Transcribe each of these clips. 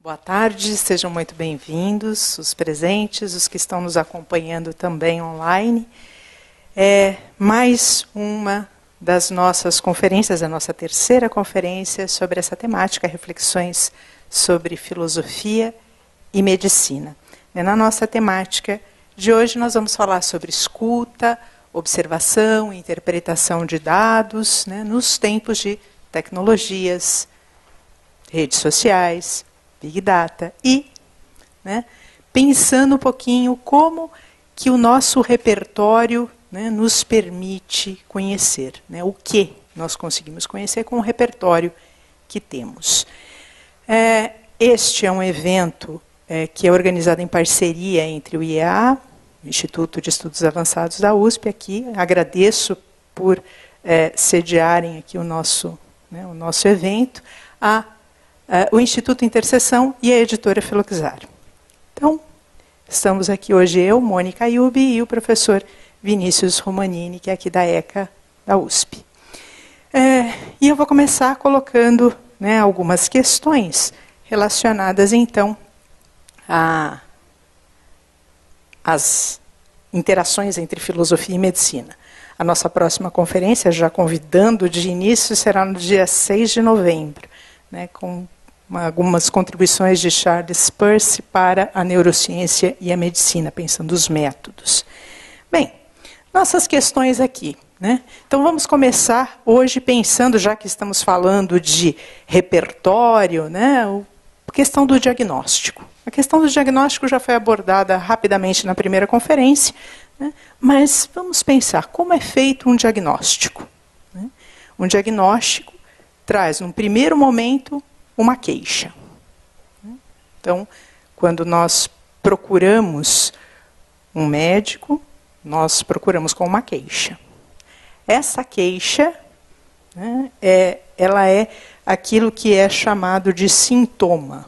Boa tarde, sejam muito bem-vindos, os presentes, os que estão nos acompanhando também online. É mais uma das nossas conferências, a nossa terceira conferência sobre essa temática, reflexões sobre filosofia e medicina. Na nossa temática de hoje nós vamos falar sobre escuta, observação, interpretação de dados, nos tempos de tecnologias, redes sociais, Big Data e pensando um pouquinho como que o nosso repertório nos permite conhecer, o que nós conseguimos conhecer com o repertório que temos. Este é um evento que é organizado em parceria entre o IEA, o Instituto de Estudos Avançados da USP, aqui. Agradeço por sediarem aqui o nosso evento, o Instituto Interseção e a editora Filoxar. Então, estamos aqui hoje eu, Mônica Ayubi, e o professor Vinícius Romanini, que é aqui da ECA, da USP. E eu vou começar colocando algumas questões relacionadas, então, às interações entre filosofia e medicina. A nossa próxima conferência, já convidando de início, será no dia 6 de novembro, com algumas contribuições de Charles Peirce para a neurociência e a medicina, pensando os métodos. Bem, nossas questões aqui. Então vamos começar hoje pensando, já que estamos falando de repertório, a questão do diagnóstico. A questão do diagnóstico já foi abordada rapidamente na primeira conferência, mas vamos pensar como é feito um diagnóstico. Um diagnóstico traz, num primeiro momento, uma queixa. Então, quando nós procuramos um médico, nós procuramos com uma queixa. Essa queixa, ela é aquilo que é chamado de sintoma,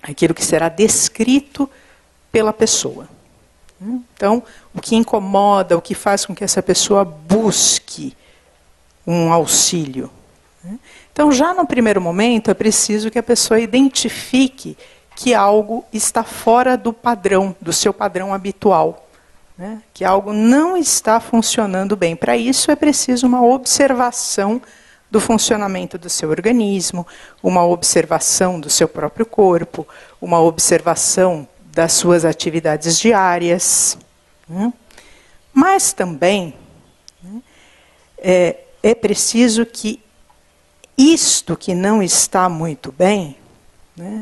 aquilo que será descrito pela pessoa. Então, o que incomoda, o que faz com que essa pessoa busque um auxílio. Então, já no primeiro momento, é preciso que a pessoa identifique que algo está fora do padrão, do seu padrão habitual. Que algo não está funcionando bem. Para isso, é preciso uma observação do funcionamento do seu organismo, uma observação do seu próprio corpo, uma observação das suas atividades diárias. Mas também é preciso que isto que não está muito bem,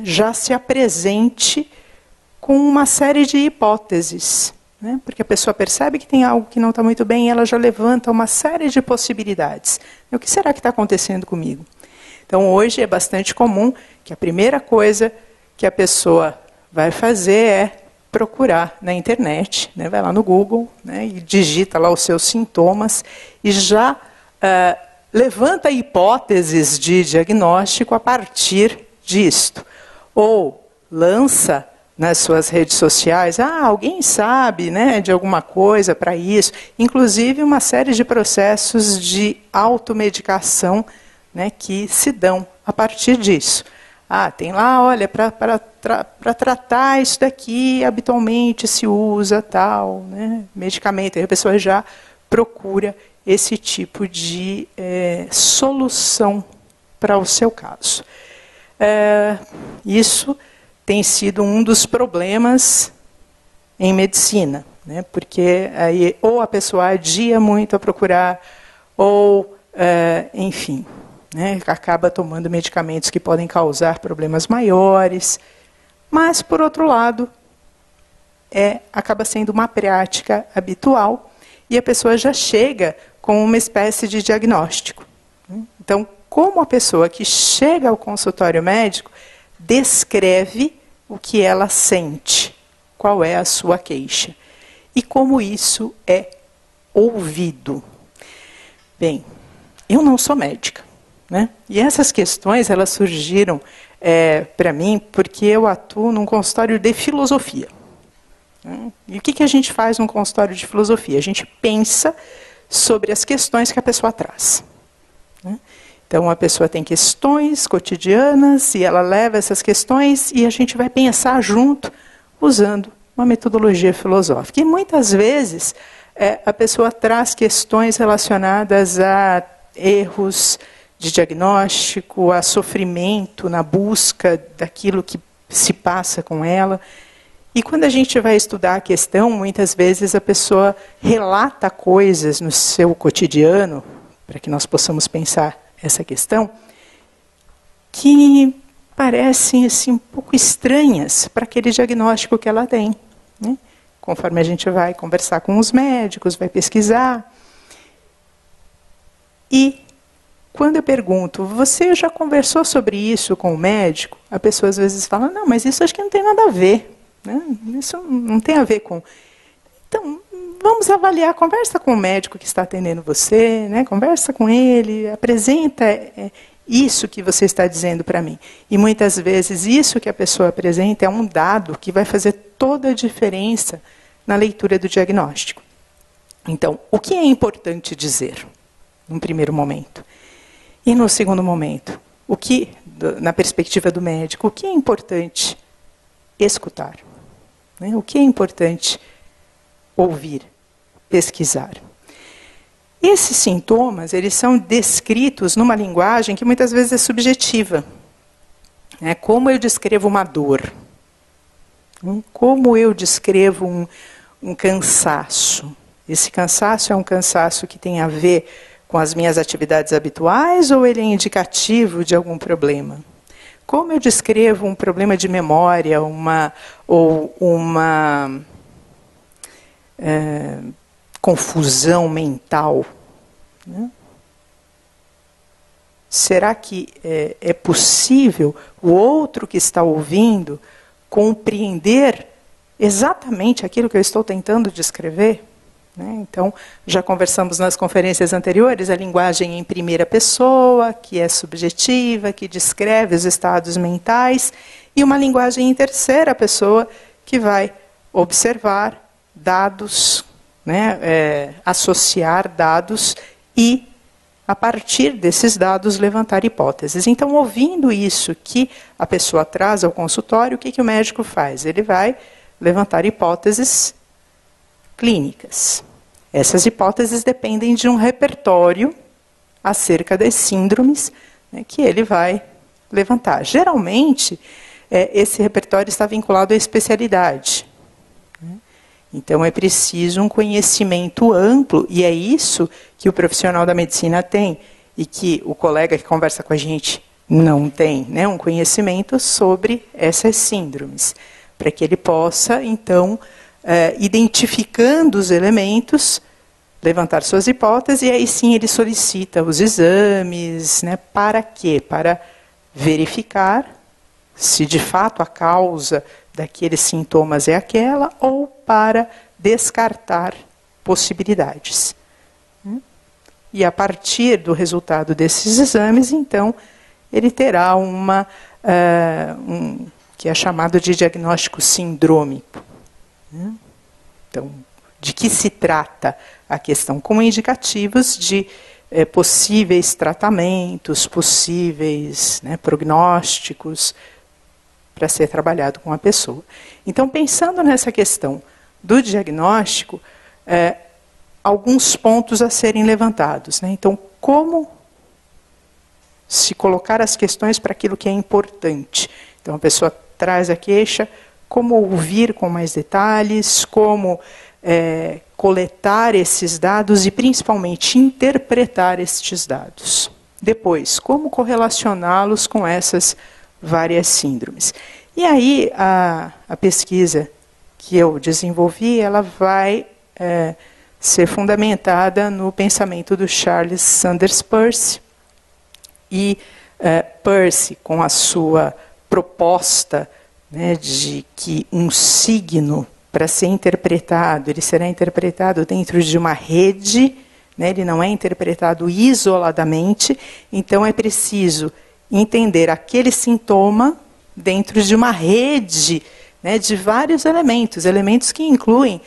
já se apresente com uma série de hipóteses. Porque a pessoa percebe que tem algo que não está muito bem e ela já levanta uma série de possibilidades. O que será que está acontecendo comigo? Então, hoje é bastante comum que a primeira coisa que a pessoa vai fazer é procurar na internet, vai lá no Google, e digita lá os seus sintomas e já levanta hipóteses de diagnóstico a partir disto. Ou lança nas suas redes sociais, alguém sabe de alguma coisa para isso. Inclusive uma série de processos de automedicação que se dão a partir disso. Tem lá, olha, para tratar isso daqui, habitualmente se usa tal medicamento. Aí a pessoa já procura esse tipo de solução para o seu caso. Isso tem sido um dos problemas em medicina, porque aí ou a pessoa adia muito a procurar, ou, enfim, acaba tomando medicamentos que podem causar problemas maiores. Mas, por outro lado, acaba sendo uma prática habitual e a pessoa já chega com uma espécie de diagnóstico. Então, como a pessoa que chega ao consultório médico descreve o que ela sente, qual é a sua queixa, e como isso é ouvido. Bem, eu não sou médica, e essas questões elas surgiram para mim, porque eu atuo num consultório de filosofia. E o que a gente faz num consultório de filosofia? A gente pensa sobre as questões que a pessoa traz. Então, a pessoa tem questões cotidianas e ela leva essas questões e a gente vai pensar junto, usando uma metodologia filosófica. E muitas vezes a pessoa traz questões relacionadas a erros de diagnóstico, a sofrimento na busca daquilo que se passa com ela. E quando a gente vai estudar a questão, muitas vezes a pessoa relata coisas no seu cotidiano, para que nós possamos pensar essa questão, que parecem assim, um pouco estranhas para aquele diagnóstico que ela tem. Conforme a gente vai conversar com os médicos, vai pesquisar. E quando eu pergunto, você já conversou sobre isso com o médico? A pessoa às vezes fala, não, mas isso acho que não tem nada a ver. Isso não tem a ver com... Então, vamos avaliar, conversa com o médico que está atendendo você, conversa com ele, apresenta isso que você está dizendo para mim. E muitas vezes isso que a pessoa apresenta é um dado que vai fazer toda a diferença na leitura do diagnóstico. Então, o que é importante dizer, num primeiro momento? E no segundo momento, na perspectiva do médico, o que é importante escutar? O que é importante ouvir, pesquisar? Esses sintomas, eles são descritos numa linguagem que muitas vezes é subjetiva. Como eu descrevo uma dor? Como eu descrevo um cansaço? Esse cansaço é um cansaço que tem a ver com as minhas atividades habituais ou ele é indicativo de algum problema? Como eu descrevo um problema de memória, uma confusão mental? Será que é possível o outro que está ouvindo compreender exatamente aquilo que eu estou tentando descrever? Então, já conversamos nas conferências anteriores, a linguagem em primeira pessoa, que é subjetiva, que descreve os estados mentais, e uma linguagem em terceira pessoa, que vai observar dados, associar dados e, a partir desses dados, levantar hipóteses. Então, ouvindo isso que a pessoa traz ao consultório, o que o médico faz? Ele vai levantar hipóteses clínicas. Essas hipóteses dependem de um repertório acerca das síndromes que ele vai levantar. Geralmente, esse repertório está vinculado à especialidade. Então, é preciso um conhecimento amplo, e é isso que o profissional da medicina tem, e que o colega que conversa com a gente não tem, um conhecimento sobre essas síndromes, para que ele possa, então, identificando os elementos, levantar suas hipóteses, e aí sim ele solicita os exames, para quê? Para verificar se de fato a causa daqueles sintomas é aquela, ou para descartar possibilidades. E a partir do resultado desses exames, então, ele terá que é chamado de diagnóstico sindrômico. Então, de que se trata a questão? Com indicativos de possíveis tratamentos, possíveis prognósticos para ser trabalhado com a pessoa. Então, pensando nessa questão do diagnóstico, alguns pontos a serem levantados. Então, como se colocar as questões para aquilo que é importante? Então, a pessoa traz a queixa, como ouvir com mais detalhes, como coletar esses dados e, principalmente, interpretar estes dados. Depois, como correlacioná-los com essas várias síndromes. E aí, a pesquisa que eu desenvolvi, ela vai ser fundamentada no pensamento do Charles Sanders Peirce. E Peirce, com a sua proposta de que um signo, para ser interpretado, ele será interpretado dentro de uma rede, ele não é interpretado isoladamente, então é preciso entender aquele sintoma dentro de uma rede, né, de vários elementos que incluem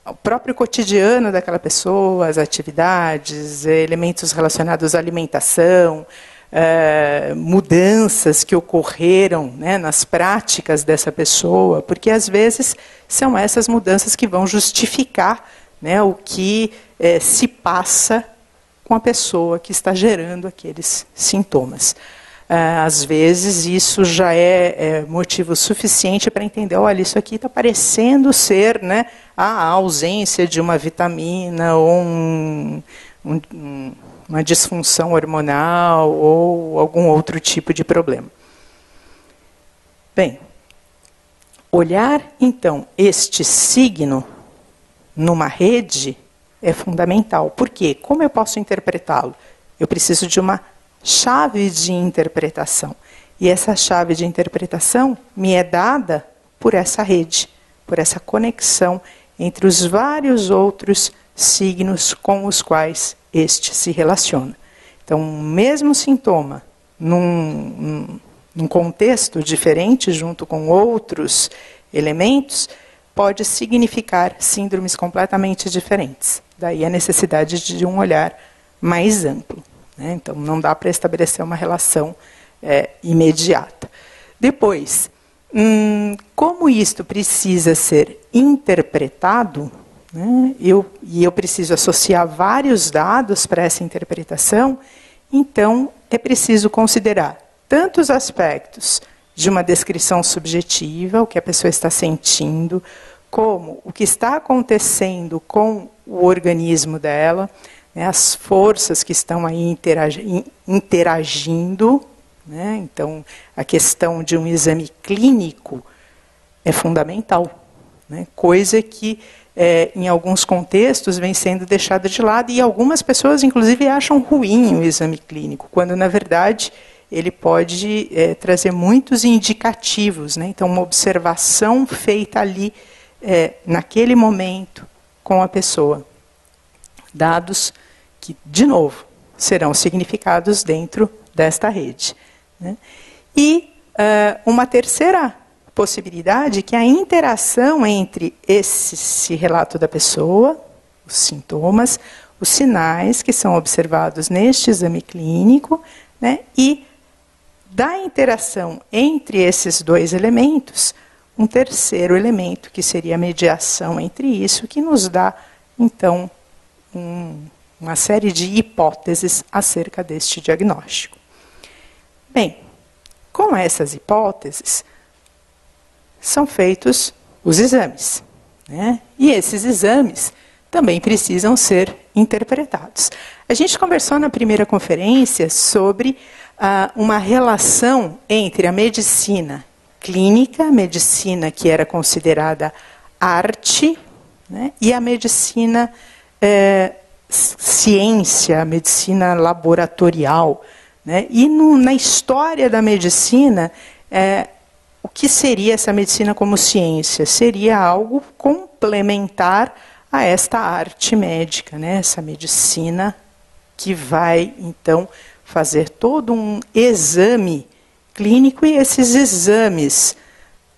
o próprio cotidiano daquela pessoa, as atividades, elementos relacionados à alimentação, mudanças que ocorreram, né, nas práticas dessa pessoa, porque às vezes são essas mudanças que vão justificar, né, o que se passa com a pessoa que está gerando aqueles sintomas. Às vezes isso já é motivo suficiente para entender, olha, isso aqui está parecendo ser, né, a ausência de uma vitamina ou uma disfunção hormonal ou algum outro tipo de problema. Bem, olhar então este signo numa rede é fundamental. Por quê? Como eu posso interpretá-lo? Eu preciso de uma chave de interpretação. E essa chave de interpretação me é dada por essa rede, por essa conexão entre os vários outros signos com os quais este se relaciona. Então, o mesmo sintoma, num contexto diferente, junto com outros elementos, pode significar síndromes completamente diferentes. Daí a necessidade de um olhar mais amplo. Né? Então, não dá para estabelecer uma relação imediata. Depois, como isto precisa ser interpretado, né, eu preciso associar vários dados para essa interpretação, então é preciso considerar tanto os aspectos de uma descrição subjetiva, o que a pessoa está sentindo, como o que está acontecendo com o organismo dela, né, as forças que estão aí interagindo. Né, então, a questão de um exame clínico é fundamental, né, coisa que em alguns contextos vem sendo deixada de lado e algumas pessoas, inclusive, acham ruim o exame clínico, quando, na verdade, ele pode trazer muitos indicativos. Né, então, uma observação feita ali, naquele momento, com a pessoa. Dados que, de novo, serão significados dentro desta rede. Né? E uma terceira possibilidade, que é a interação entre esse relato da pessoa, os sintomas, os sinais que são observados neste exame clínico, né, e da interação entre esses dois elementos, um terceiro elemento, que seria a mediação entre isso, que nos dá, então, uma série de hipóteses acerca deste diagnóstico. Bem, com essas hipóteses, são feitos os exames. Né? E esses exames também precisam ser interpretados. A gente conversou na primeira conferência sobre uma relação entre a medicina clínica, a medicina que era considerada arte, né? E a medicina ciência, a medicina laboratorial. Né? E na história da medicina, o que seria essa medicina como ciência? Seria algo complementar a esta arte médica, né? Essa medicina que vai, então, fazer todo um exame clínico, e esses exames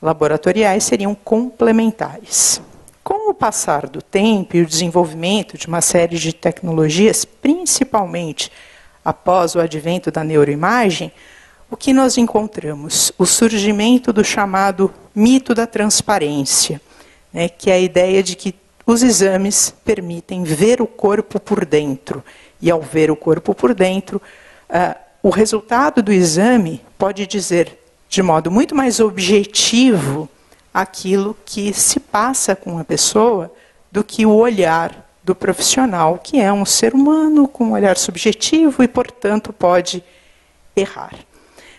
laboratoriais seriam complementares. Com o passar do tempo e o desenvolvimento de uma série de tecnologias, principalmente após o advento da neuroimagem, o que nós encontramos? O surgimento do chamado mito da transparência, né, que é a ideia de que os exames permitem ver o corpo por dentro. E ao ver o corpo por dentro, o resultado do exame pode dizer, de modo muito mais objetivo, aquilo que se passa com a pessoa do que o olhar do profissional, que é um ser humano com um olhar subjetivo e, portanto, pode errar.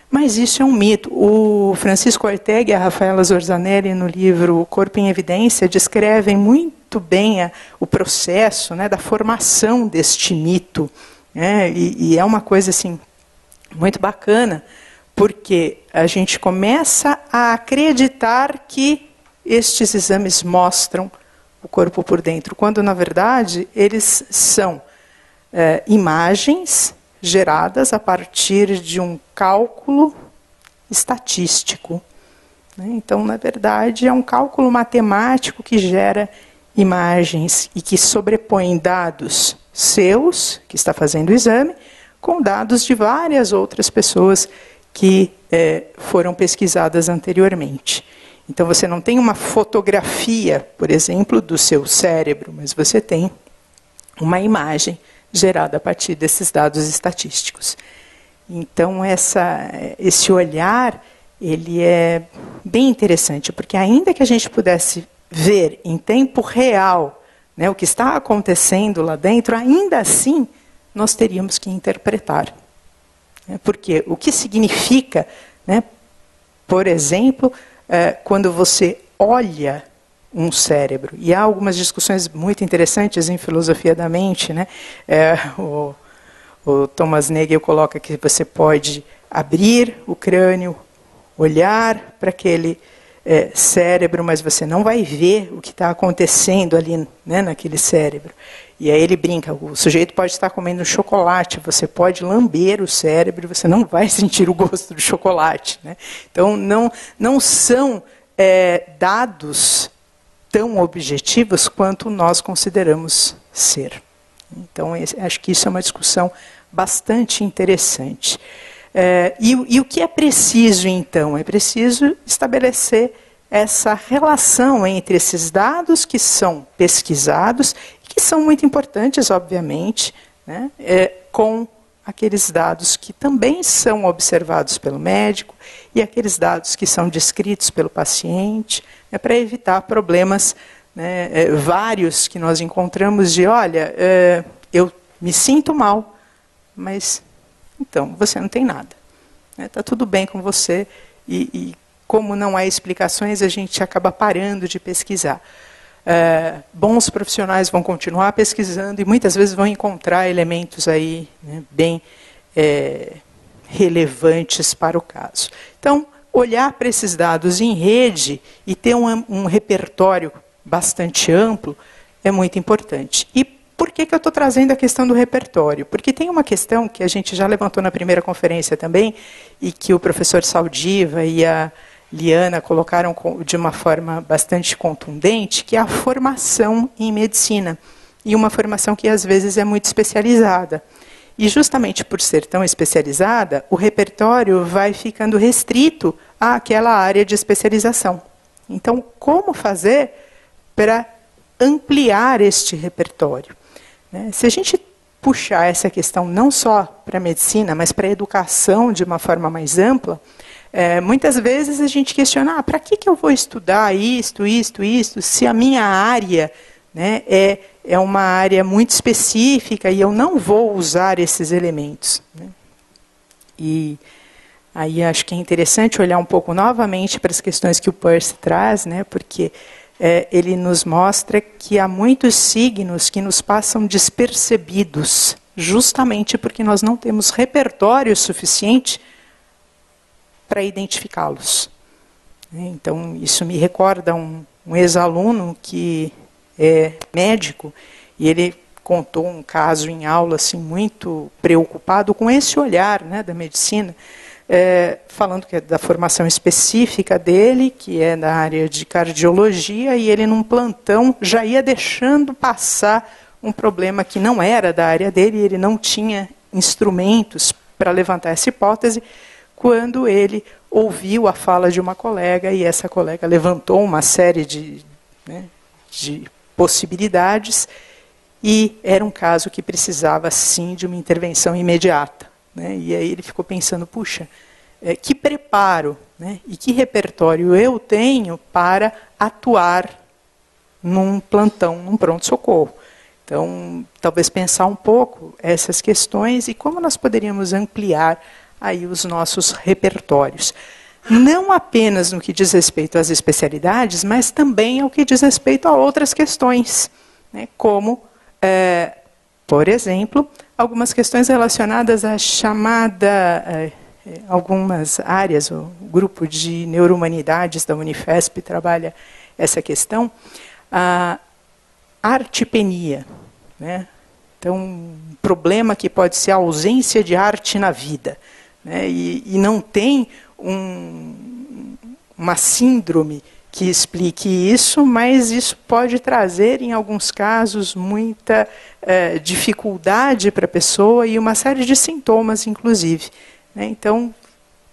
Mas isso é um mito. O Francisco Ortega e a Rafaela Zorzanelli, no livro Corpo em Evidência, descrevem muito bem o processo, né, da formação deste mito. Né, e é uma coisa assim, muito bacana, porque a gente começa a acreditar que estes exames mostram o corpo por dentro, quando, na verdade, eles são imagens geradas a partir de um cálculo estatístico. Então, na verdade, é um cálculo matemático que gera imagens e que sobrepõe dados seus, que está fazendo o exame, com dados de várias outras pessoas que foram pesquisadas anteriormente. Então, você não tem uma fotografia, por exemplo, do seu cérebro, mas você tem uma imagem gerada a partir desses dados estatísticos. Então, esse olhar, ele é bem interessante, porque ainda que a gente pudesse ver em tempo real, né, o que está acontecendo lá dentro, ainda assim nós teríamos que interpretar. Porque o que significa, né, por exemplo, quando você olha um cérebro, e há algumas discussões muito interessantes em filosofia da mente, né? O Thomas Nagel coloca que você pode abrir o crânio, olhar para aquele cérebro, mas você não vai ver o que está acontecendo ali, né, naquele cérebro. E aí ele brinca, o sujeito pode estar comendo chocolate, você pode lamber o cérebro, você não vai sentir o gosto do chocolate. Né? Então, não são dados tão objetivos quanto nós consideramos ser. Então, acho que isso é uma discussão bastante interessante. E o que é preciso, então? É preciso estabelecer essa relação entre esses dados que são pesquisados, e que são muito importantes, obviamente, né, com aqueles dados que também são observados pelo médico e aqueles dados que são descritos pelo paciente, para evitar problemas, né, vários que nós encontramos de, olha, eu me sinto mal, mas então você não tem nada. Está tudo bem com você e como não há explicações, a gente acaba parando de pesquisar. Bons profissionais vão continuar pesquisando e muitas vezes vão encontrar elementos aí, né, bem relevantes para o caso. Então, olhar para esses dados em rede e ter um repertório bastante amplo é muito importante. E por que eu estou trazendo a questão do repertório? Porque tem uma questão que a gente já levantou na primeira conferência também, e que o professor Saldiva e a Liana colocaram de uma forma bastante contundente, que é a formação em medicina. E uma formação que às vezes é muito especializada. E justamente por ser tão especializada, o repertório vai ficando restrito àquela área de especialização. Então, como fazer para ampliar este repertório? Se a gente puxar essa questão não só para a medicina, mas para a educação de uma forma mais ampla, muitas vezes a gente questiona, para que eu vou estudar isto, se a minha área, né, é uma área muito específica e eu não vou usar esses elementos. Né? E aí acho que é interessante olhar um pouco novamente para as questões que o Peirce traz, né, porque ele nos mostra que há muitos signos que nos passam despercebidos, justamente porque nós não temos repertório suficiente para identificá-los. Então, isso me recorda um ex-aluno que é médico, e ele contou um caso em aula assim, muito preocupado com esse olhar, né, da medicina, falando que é da formação específica dele, que é da área de cardiologia, e ele num plantão já ia deixando passar um problema que não era da área dele, e ele não tinha instrumentos para levantar essa hipótese, quando ele ouviu a fala de uma colega, e essa colega levantou uma série de possibilidades, e era um caso que precisava, sim, de uma intervenção imediata. Né? E aí ele ficou pensando, puxa, que preparo, né, e que repertório eu tenho para atuar num plantão, num pronto-socorro. Então, talvez pensar um pouco essas questões e como nós poderíamos ampliar aí os nossos repertórios. Não apenas no que diz respeito às especialidades, mas também ao que diz respeito a outras questões, né, como, por exemplo, algumas questões relacionadas à chamada, algumas áreas, o grupo de neurohumanidades da Unifesp trabalha essa questão, a artipenia, né? Então, um problema que pode ser a ausência de arte na vida, né? E não tem uma síndrome que explique isso, mas isso pode trazer, em alguns casos, muita dificuldade para a pessoa e uma série de sintomas, inclusive, né? Então,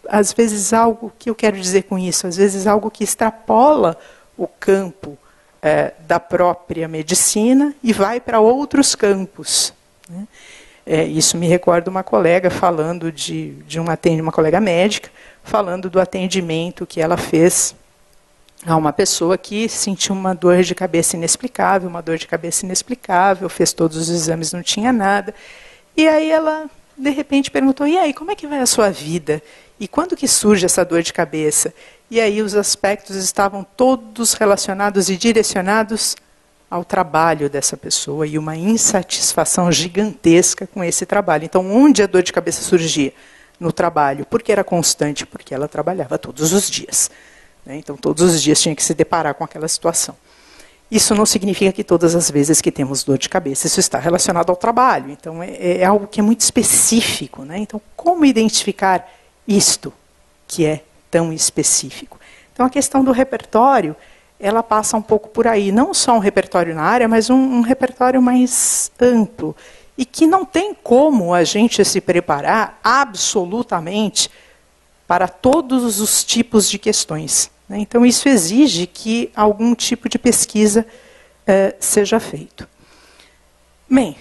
às vezes, algo que eu quero dizer com isso, às vezes algo que extrapola o campo da própria medicina e vai para outros campos, né? Isso me recorda uma colega falando uma colega médica, falando do atendimento que ela fez a uma pessoa que sentiu uma dor de cabeça inexplicável, fez todos os exames, não tinha nada. E aí ela, de repente, perguntou, e aí, como é que vai a sua vida? E quando que surge essa dor de cabeça? E aí os aspectos estavam todos relacionados e direcionados ao trabalho dessa pessoa e uma insatisfação gigantesca com esse trabalho. Então, onde a dor de cabeça surgia? No trabalho. Porque era constante, porque ela trabalhava todos os dias, né? Então, todos os dias tinha que se deparar com aquela situação. Isso não significa que todas as vezes que temos dor de cabeça, isso está relacionado ao trabalho. Então, é algo que é muito específico, né? Então, como identificar isto que é tão específico? Então, a questão do repertório, ela passa um pouco por aí. Não só um repertório na área, mas um repertório mais amplo. E que não tem como a gente se preparar absolutamente para todos os tipos de questões, né? Então, isso exige que algum tipo de pesquisa seja feito. Bem,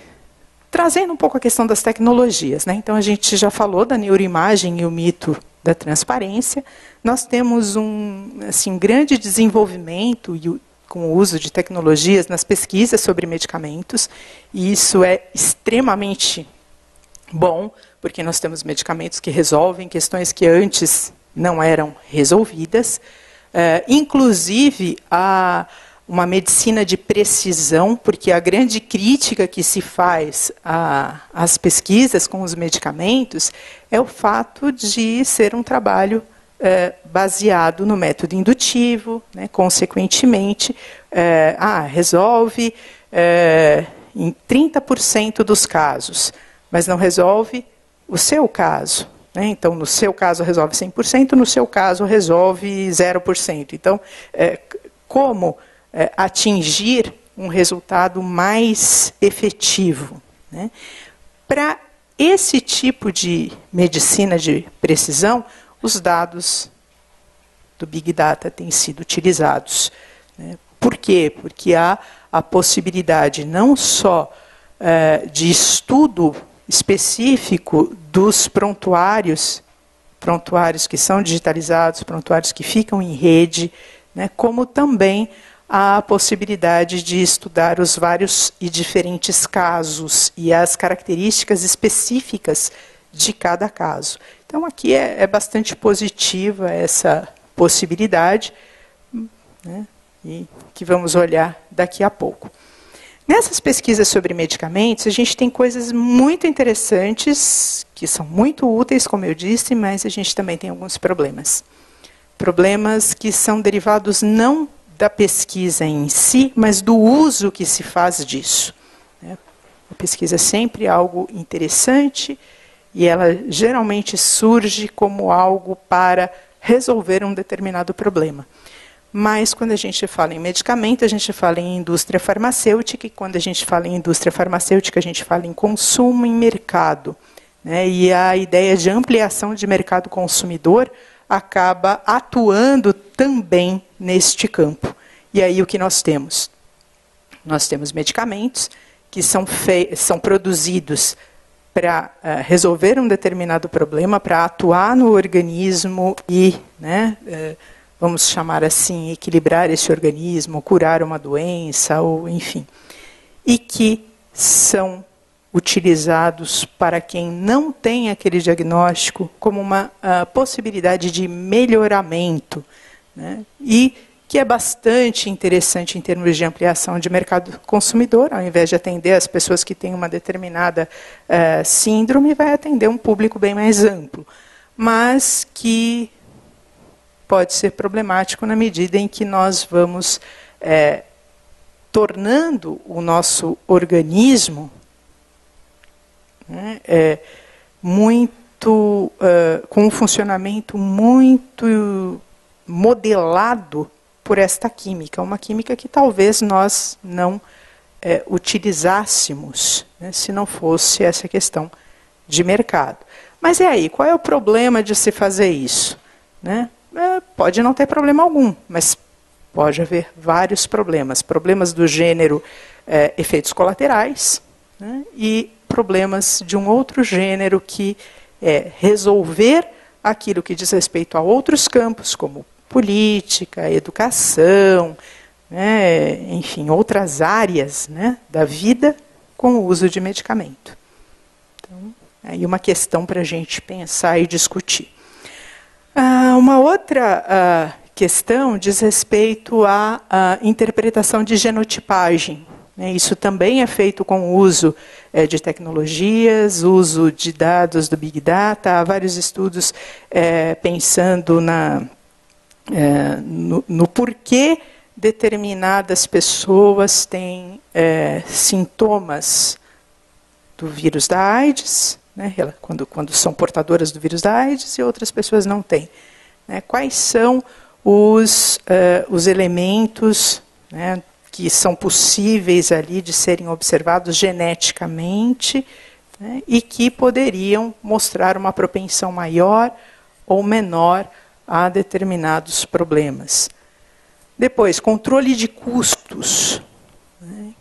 trazendo um pouco a questão das tecnologias, né? Então, a gente já falou da neuroimagem e o mito da transparência. Nós temos um grande desenvolvimento com o uso de tecnologias nas pesquisas sobre medicamentos, e isso é extremamente bom, porque nós temos medicamentos que resolvem questões que antes não eram resolvidas, inclusive uma medicina de precisão, porque a grande crítica que se faz às pesquisas com os medicamentos é o fato de ser um trabalho baseado no método indutivo, né? Consequentemente, resolve em 30% dos casos, mas não resolve o seu caso, né? Então, no seu caso resolve 100%, no seu caso resolve 0%. Então, como atingir um resultado mais efetivo, né? Para esse tipo de medicina de precisão, os dados do Big Data têm sido utilizados, né? Por quê? Porque há a possibilidade não só de estudo específico dos prontuários que são digitalizados, prontuários que ficam em rede, né? Como também há a possibilidade de estudar os vários e diferentes casos e as características específicas de cada caso. Então, aqui é bastante positiva essa possibilidade, né? E que vamos olhar daqui a pouco. Nessas pesquisas sobre medicamentos, a gente tem coisas muito interessantes, que são muito úteis, como eu disse, mas a gente também tem alguns problemas. Problemas que são derivados não da pesquisa em si, mas do uso que se faz disso, né? A pesquisa é sempre algo interessante e ela geralmente surge como algo para resolver um determinado problema. Mas quando a gente fala em medicamento, a gente fala em indústria farmacêutica, e quando a gente fala em indústria farmacêutica, a gente fala em consumo em mercado, né? E a ideia de ampliação de mercado consumidor acaba atuando também neste campo. E aí o que nós temos? Nós temos medicamentos que são produzidos para resolver um determinado problema, para atuar no organismo e, né, vamos chamar assim, equilibrar esse organismo, curar uma doença, ou enfim. E que são utilizados para quem não tem aquele diagnóstico como uma possibilidade de melhoramento, né? E que é bastante interessante em termos de ampliação de mercado consumidor, ao invés de atender as pessoas que têm uma determinada síndrome, vai atender um público bem mais amplo, mas que pode ser problemático na medida em que nós vamos tornando o nosso organismo né, com um funcionamento muito modelado por esta química, uma química que talvez nós não utilizássemos, né, se não fosse essa questão de mercado. Mas e aí, qual é o problema de se fazer isso? Né? Pode não ter problema algum, mas pode haver vários problemas. Problemas do gênero efeitos colaterais, né, e problemas de um outro gênero que é resolver aquilo que diz respeito a outros campos, como política, educação, né, enfim, outras áreas, né, da vida com o uso de medicamento. Então, aí uma questão para a gente pensar e discutir. Uma outra questão diz respeito à interpretação de genotipagem. Isso também é feito com o uso de tecnologias, uso de dados do Big Data. Há vários estudos pensando no porquê determinadas pessoas têm sintomas do vírus da AIDS, né, quando são portadoras do vírus da AIDS, e outras pessoas não têm. Né, quais são os elementos, né, que são possíveis ali de serem observados geneticamente, né, e que poderiam mostrar uma propensão maior ou menor a determinados problemas. Depois, controle de custos.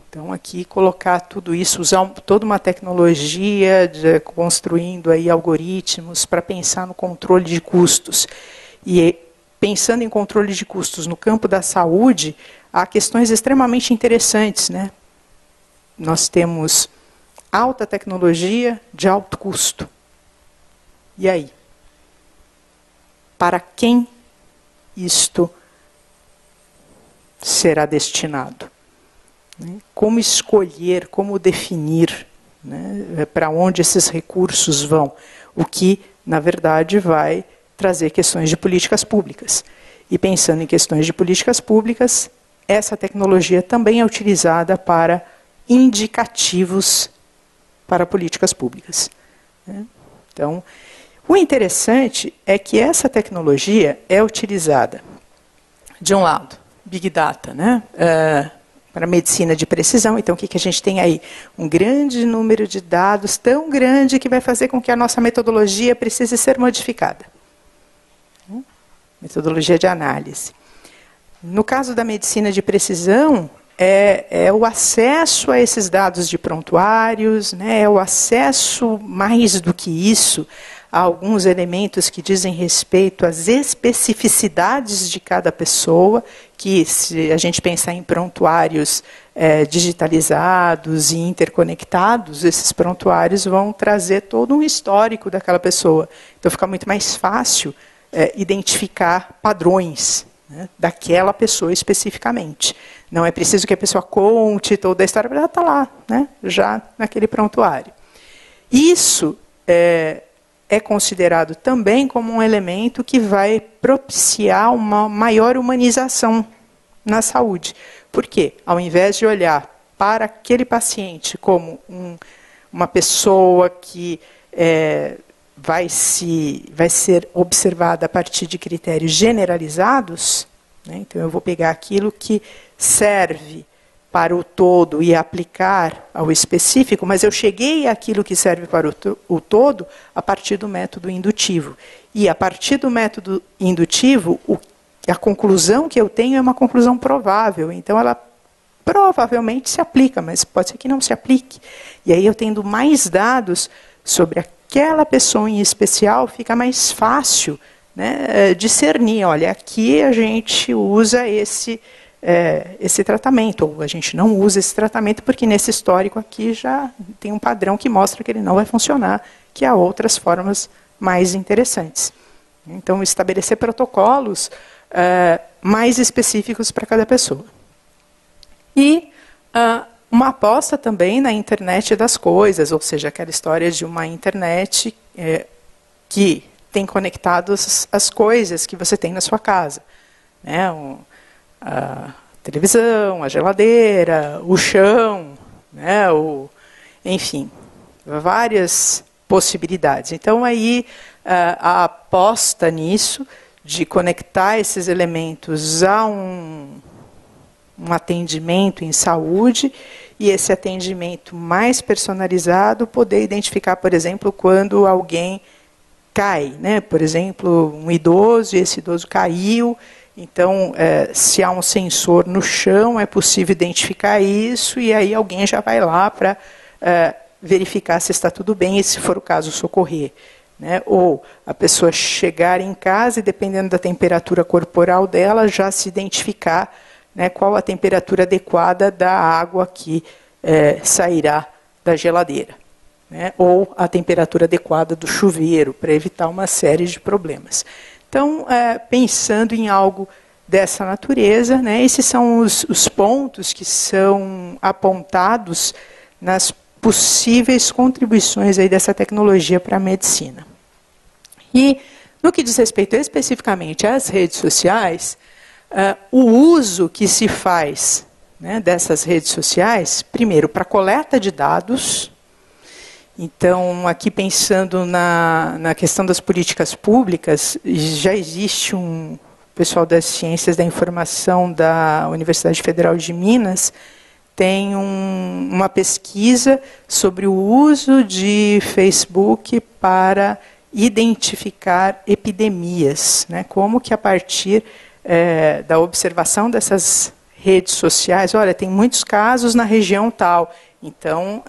Então, aqui colocar tudo isso, usar toda uma tecnologia, construindo aí algoritmos para pensar no controle de custos. E pensando em controle de custos no campo da saúde, há questões extremamente interessantes, né? Nós temos alta tecnologia de alto custo. E aí? Para quem isto será destinado? Como escolher, como definir, né, para onde esses recursos vão? O que, na verdade, vai trazer questões de políticas públicas. E pensando em questões de políticas públicas, essa tecnologia também é utilizada para indicativos para políticas públicas. Então, o interessante é que essa tecnologia é utilizada, de um lado, Big Data, né, para medicina de precisão. Então, o que a gente tem aí? Um grande número de dados, tão grande que vai fazer com que a nossa metodologia precise ser modificada. Metodologia de análise. No caso da medicina de precisão, é o acesso a esses dados de prontuários, né, é o acesso, mais do que isso, a alguns elementos que dizem respeito às especificidades de cada pessoa, que, se a gente pensar em prontuários digitalizados e interconectados, esses prontuários vão trazer todo um histórico daquela pessoa. Então, fica muito mais fácil identificar padrões, né, daquela pessoa especificamente. Não é preciso que a pessoa conte toda a história, ela está lá, né, já naquele prontuário. Isso é considerado também como um elemento que vai propiciar uma maior humanização na saúde. Por quê? Ao invés de olhar para aquele paciente como uma pessoa que vai ser observada a partir de critérios generalizados, né? Então eu vou pegar aquilo que serve para o todo e aplicar ao específico, mas eu cheguei àquilo que serve para o todo a partir do método indutivo. E a partir do método indutivo, a conclusão que eu tenho é uma conclusão provável. Então ela provavelmente se aplica, mas pode ser que não se aplique. E aí eu tendo mais dados sobre aquela pessoa em especial, fica mais fácil, né, discernir. Olha, aqui a gente usa esse tratamento, ou a gente não usa esse tratamento, porque nesse histórico aqui já tem um padrão que mostra que ele não vai funcionar, que há outras formas mais interessantes. Então, estabelecer protocolos mais específicos para cada pessoa. E uma aposta também na internet das coisas, ou seja, aquela história de uma internet que tem conectado as coisas que você tem na sua casa, né? A televisão, a geladeira, o chão, né? Enfim, várias possibilidades. Então, aí, a aposta nisso, de conectar esses elementos a um atendimento em saúde, e esse atendimento mais personalizado, poder identificar, por exemplo, quando alguém cai, né? Por exemplo, um idoso, e esse idoso caiu, então, se há um sensor no chão, é possível identificar isso, e aí alguém já vai lá para verificar se está tudo bem, e se for o caso, socorrer. Né? Ou a pessoa chegar em casa e, dependendo da temperatura corporal dela, já se identificar, né, qual a temperatura adequada da água que sairá da geladeira. Né? Ou a temperatura adequada do chuveiro, para evitar uma série de problemas. Então, pensando em algo dessa natureza, né, esses são os pontos que são apontados nas possíveis contribuições aí dessa tecnologia para a medicina. E, no que diz respeito especificamente às redes sociais, o uso que se faz, né, dessas redes sociais, primeiro, para coleta de dados. Então, aqui pensando na questão das políticas públicas, já existe um pessoal das ciências da informação da Universidade Federal de Minas, tem uma pesquisa sobre o uso de Facebook para identificar epidemias, né? Como que a partir da observação dessas redes sociais, olha, tem muitos casos na região tal, então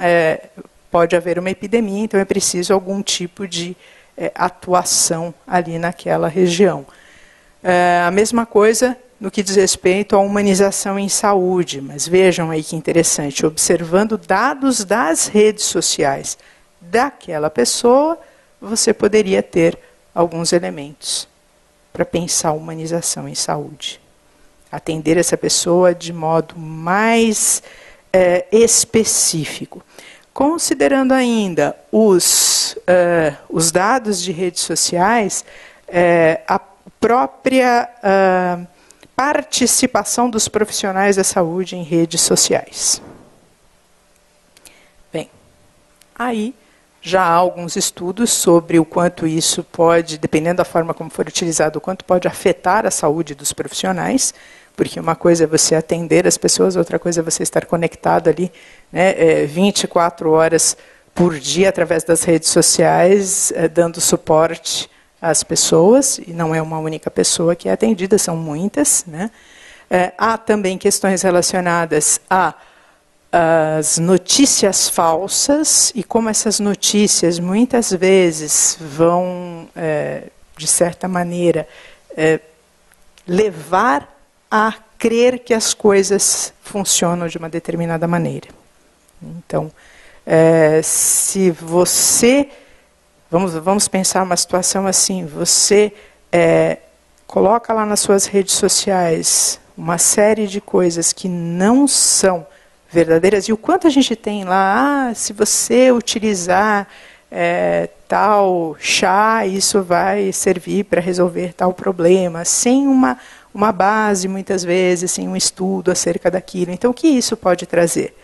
pode haver uma epidemia, então é preciso algum tipo de atuação ali naquela região. A mesma coisa no que diz respeito à humanização em saúde, mas vejam aí que interessante, observando dados das redes sociais daquela pessoa, você poderia ter alguns elementos para pensar a humanização em saúde. Atender essa pessoa de modo mais específico. Considerando ainda os dados de redes sociais, a própria participação dos profissionais da saúde em redes sociais. Bem, aí já há alguns estudos sobre o quanto isso pode, dependendo da forma como for utilizado, o quanto pode afetar a saúde dos profissionais, porque uma coisa é você atender as pessoas, outra coisa é você estar conectado ali, né, 24 horas por dia através das redes sociais, dando suporte às pessoas, e não é uma única pessoa que é atendida, são muitas. Né? Há também questões relacionadas às notícias falsas, e como essas notícias muitas vezes vão, de certa maneira, levar a crer que as coisas funcionam de uma determinada maneira. Então, se você... Vamos pensar uma situação assim, você coloca lá nas suas redes sociais uma série de coisas que não são verdadeiras, e o quanto a gente tem lá, se você utilizar tal chá, isso vai servir para resolver tal problema, sem uma base, muitas vezes, sem um estudo acerca daquilo. Então, o que isso pode trazer?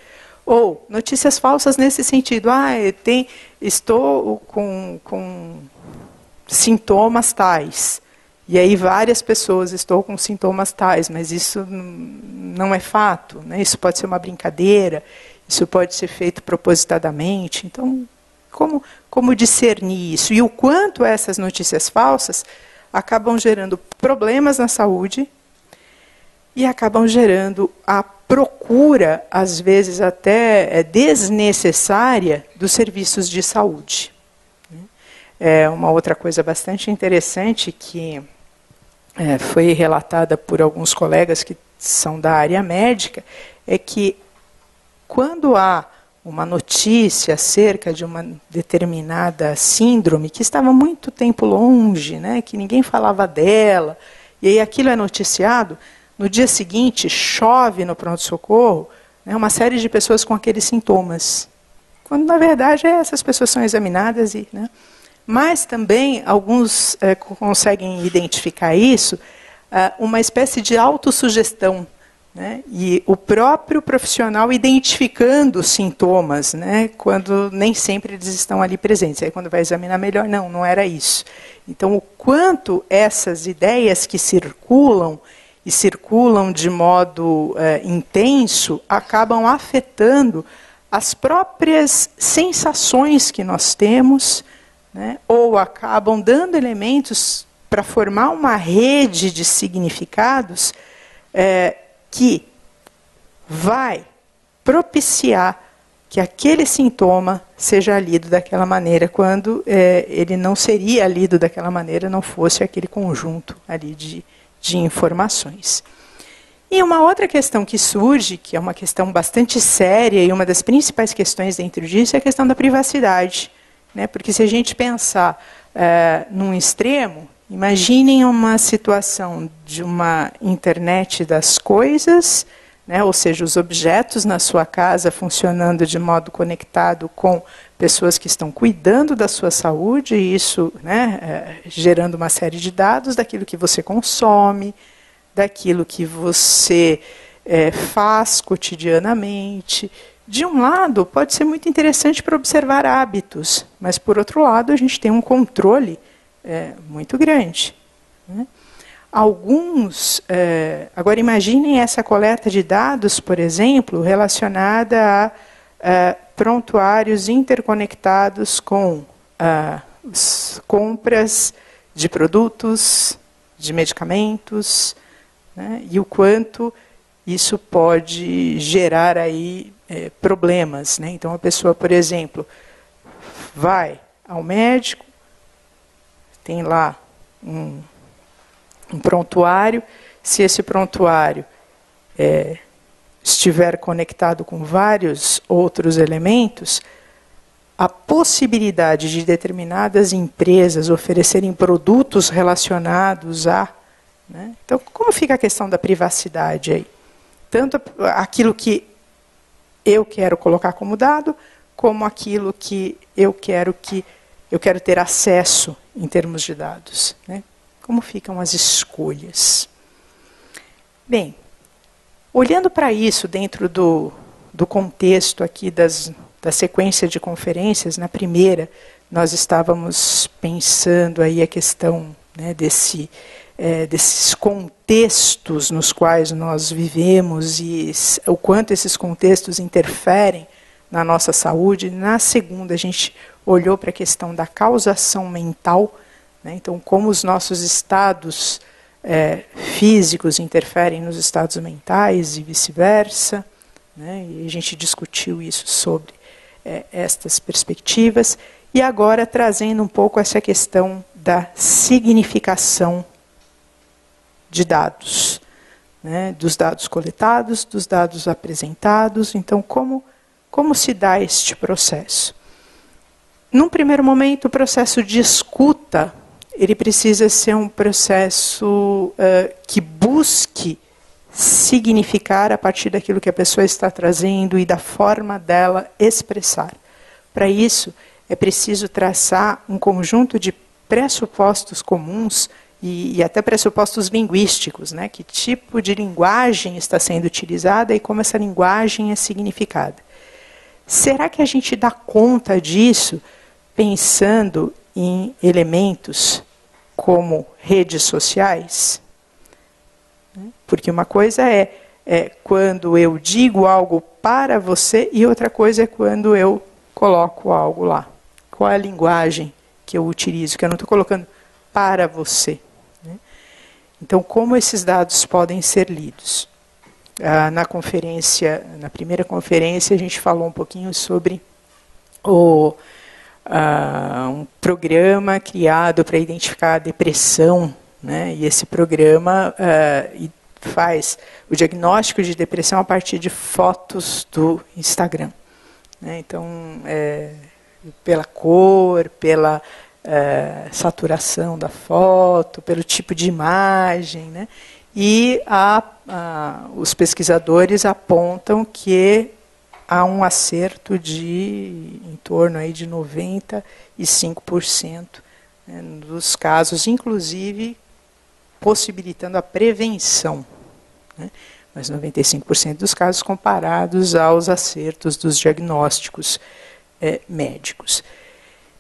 Ou notícias falsas nesse sentido. Estou com sintomas tais. E aí várias pessoas estão com sintomas tais, mas isso não é fato. Né? Isso pode ser uma brincadeira, isso pode ser feito propositadamente. Então, como discernir isso? E o quanto essas notícias falsas acabam gerando problemas na saúde e acabam gerando a procura, às vezes até desnecessária, dos serviços de saúde. Uma outra coisa bastante interessante que foi relatada por alguns colegas que são da área médica, é que quando há uma notícia acerca de uma determinada síndrome que estava muito tempo longe, né, que ninguém falava dela, e aí aquilo é noticiado, no dia seguinte chove no pronto-socorro, né, uma série de pessoas com aqueles sintomas. Quando, na verdade, essas pessoas são examinadas. Mas também alguns conseguem identificar isso, uma espécie de autossugestão né? E o próprio profissional identificando os sintomas, né? Quando nem sempre eles estão ali presentes. Aí quando vai examinar melhor, não era isso. Então, o quanto essas ideias que circulam, e circulam de modo intenso, acabam afetando as próprias sensações que nós temos, né? Ou acabam dando elementos para formar uma rede de significados que vai propiciar que aquele sintoma seja lido daquela maneira, quando ele não seria lido daquela maneira, não fosse aquele conjunto ali de informações. E uma outra questão que surge, que é uma questão bastante séria, e uma das principais questões dentro disso, é a questão da privacidade, né? Porque se a gente pensar num extremo, imaginem uma situação de uma internet das coisas, né? Ou seja, os objetos na sua casa funcionando de modo conectado com pessoas que estão cuidando da sua saúde, e isso, né, gerando uma série de dados daquilo que você consome, daquilo que você faz cotidianamente. De um lado, pode ser muito interessante para observar hábitos, mas, por outro lado, a gente tem um controle muito grande, né? Agora, imaginem essa coleta de dados, por exemplo, relacionada a prontuários interconectados com as compras de produtos, de medicamentos, né? E o quanto isso pode gerar aí problemas, né? Então, a pessoa, por exemplo, vai ao médico, tem lá um prontuário. Se esse prontuário estiver conectado com vários outros elementos, a possibilidade de determinadas empresas oferecerem produtos relacionados a... né? Então, como fica a questão da privacidade aí? Tanto aquilo que eu quero colocar como dado, como aquilo que eu quero ter acesso em termos de dados, né? Como ficam as escolhas? Bem, olhando para isso dentro do contexto aqui da sequência de conferências, na primeira nós estávamos pensando aí a questão, né, desses contextos nos quais nós vivemos e o quanto esses contextos interferem na nossa saúde. Na segunda, a gente olhou para a questão da causação mental, né? Então, como os nossos estados físicos interferem nos estados mentais e vice-versa, né? E a gente discutiu isso sobre estas perspectivas. E agora trazendo um pouco essa questão da significação de dados, né? Dos dados coletados, dos dados apresentados. Então, como se dá este processo? Num primeiro momento, o processo de escuta, ele precisa ser um processo que busque significar a partir daquilo que a pessoa está trazendo e da forma dela expressar. Para isso, é preciso traçar um conjunto de pressupostos comuns e até pressupostos linguísticos, né? Que tipo de linguagem está sendo utilizada e como essa linguagem é significada. Será que a gente dá conta disso pensando em elementos como redes sociais? Porque uma coisa é quando eu digo algo para você e outra coisa é quando eu coloco algo lá. Qual é a linguagem que eu utilizo? Que eu não estou colocando para você, né? Então, como esses dados podem ser lidos? Na primeira conferência, a gente falou um pouquinho sobre um programa criado para identificar a depressão, né? E esse programa faz o diagnóstico de depressão a partir de fotos do Instagram, né? Então, pela cor, pela saturação da foto, pelo tipo de imagem, né? E os pesquisadores apontam que há um acerto em torno aí de 95%, né, dos casos, inclusive possibilitando a prevenção, né? mas 95% dos casos comparados aos acertos dos diagnósticos médicos.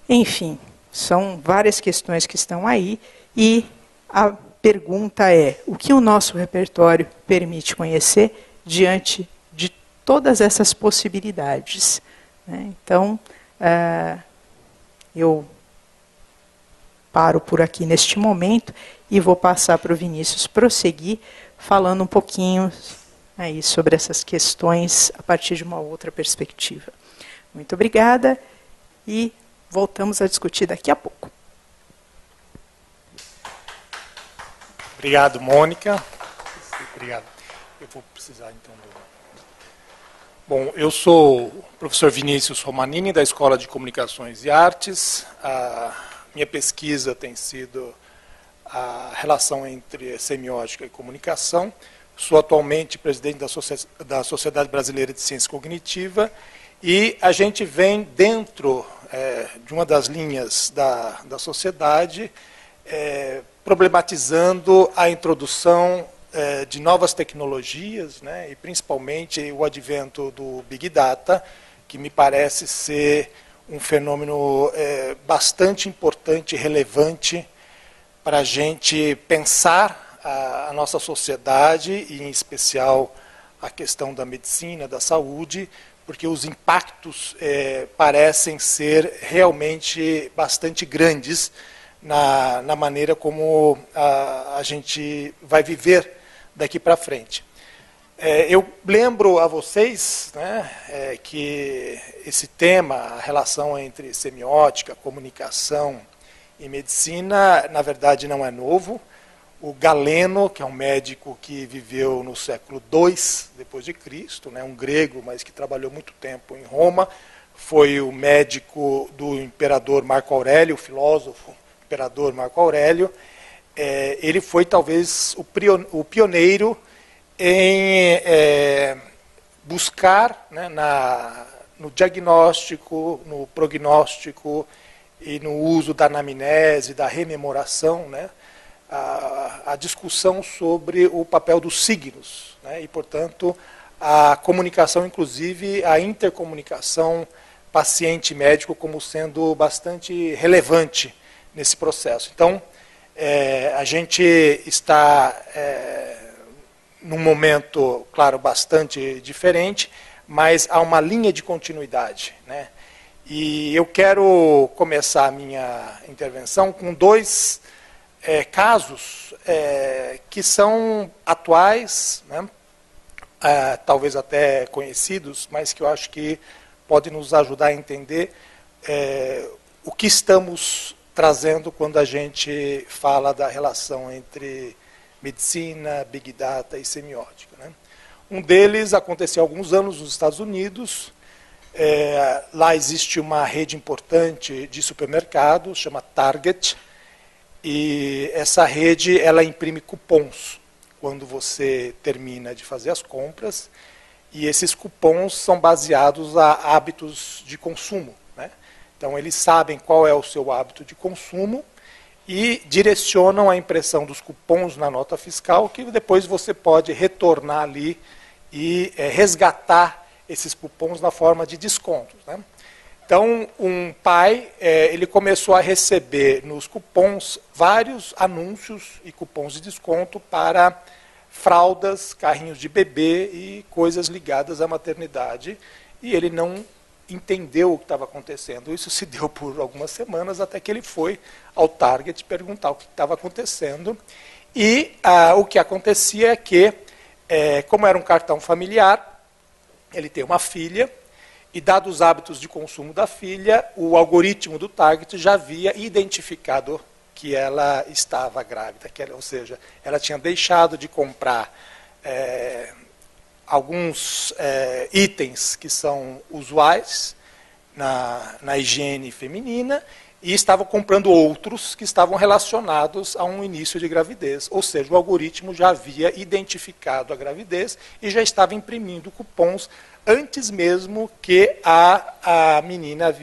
Enfim, são várias questões que estão aí, e a pergunta é: o que o nosso repertório permite conhecer diante de todas essas possibilidades? Então, eu paro por aqui neste momento e vou passar para o Vinícius prosseguir, falando um pouquinho aí sobre essas questões a partir de uma outra perspectiva. Muito obrigada e voltamos a discutir daqui a pouco. Obrigado, Mônica. Obrigado. Eu vou precisar, então, Bom, eu sou o professor Vinícius Romanini, da Escola de Comunicações e Artes. A minha pesquisa tem sido a relação entre semiótica e comunicação. Sou atualmente presidente da Sociedade Brasileira de Ciência Cognitiva, e a gente vem dentro de uma das linhas da sociedade, problematizando a introdução de novas tecnologias, né, e principalmente o advento do Big Data, que me parece ser um fenômeno bastante importante e relevante para a gente pensar a nossa sociedade, e em especial a questão da medicina, da saúde, porque os impactos parecem ser realmente bastante grandes na maneira como a gente vai viver daqui para frente. Eu lembro a vocês, né, que esse tema, a relação entre semiótica, comunicação e medicina, na verdade não é novo. O Galeno, que é um médico que viveu no século II depois de Cristo, né, um grego, mas que trabalhou muito tempo em Roma, foi o médico do imperador Marco Aurélio, o filósofo imperador Marco Aurélio. Ele foi talvez o pioneiro em buscar, né, no diagnóstico, no prognóstico e no uso da anamnese, da rememoração, né, a discussão sobre o papel dos signos, né, e, portanto, a comunicação, inclusive a intercomunicação paciente-médico, como sendo bastante relevante nesse processo. Então, a gente está num momento, claro, bastante diferente, mas há uma linha de continuidade, né? E eu quero começar a minha intervenção com dois casos que são atuais, né? Talvez até conhecidos, mas que eu acho que podem nos ajudar a entender o que estamos trazendo quando a gente fala da relação entre medicina, Big Data e semiótica, né? Um deles aconteceu há alguns anos nos Estados Unidos. Lá existe uma rede importante de supermercados, chama Target, e essa rede ela imprime cupons quando você termina de fazer as compras, e esses cupons são baseados a hábitos de consumo, né? Então, eles sabem qual é o seu hábito de consumo e direcionam a impressão dos cupons na nota fiscal, que depois você pode retornar ali e resgatar esses cupons na forma de descontos, né? Então, um pai ele começou a receber nos cupons vários anúncios e cupons de desconto para fraldas, carrinhos de bebê e coisas ligadas à maternidade, e ele não entendeu o que estava acontecendo. Isso se deu por algumas semanas, até que ele foi ao Target perguntar o que estava acontecendo. E o que acontecia é que, como era um cartão familiar, ele tem uma filha, e dados os hábitos de consumo da filha, o algoritmo do Target já havia identificado que ela estava grávida, ou seja, ela tinha deixado de comprar alguns itens que são usuais na higiene feminina, e estava comprando outros que estavam relacionados a um início de gravidez. Ou seja, o algoritmo já havia identificado a gravidez e já estava imprimindo cupons antes mesmo que a menina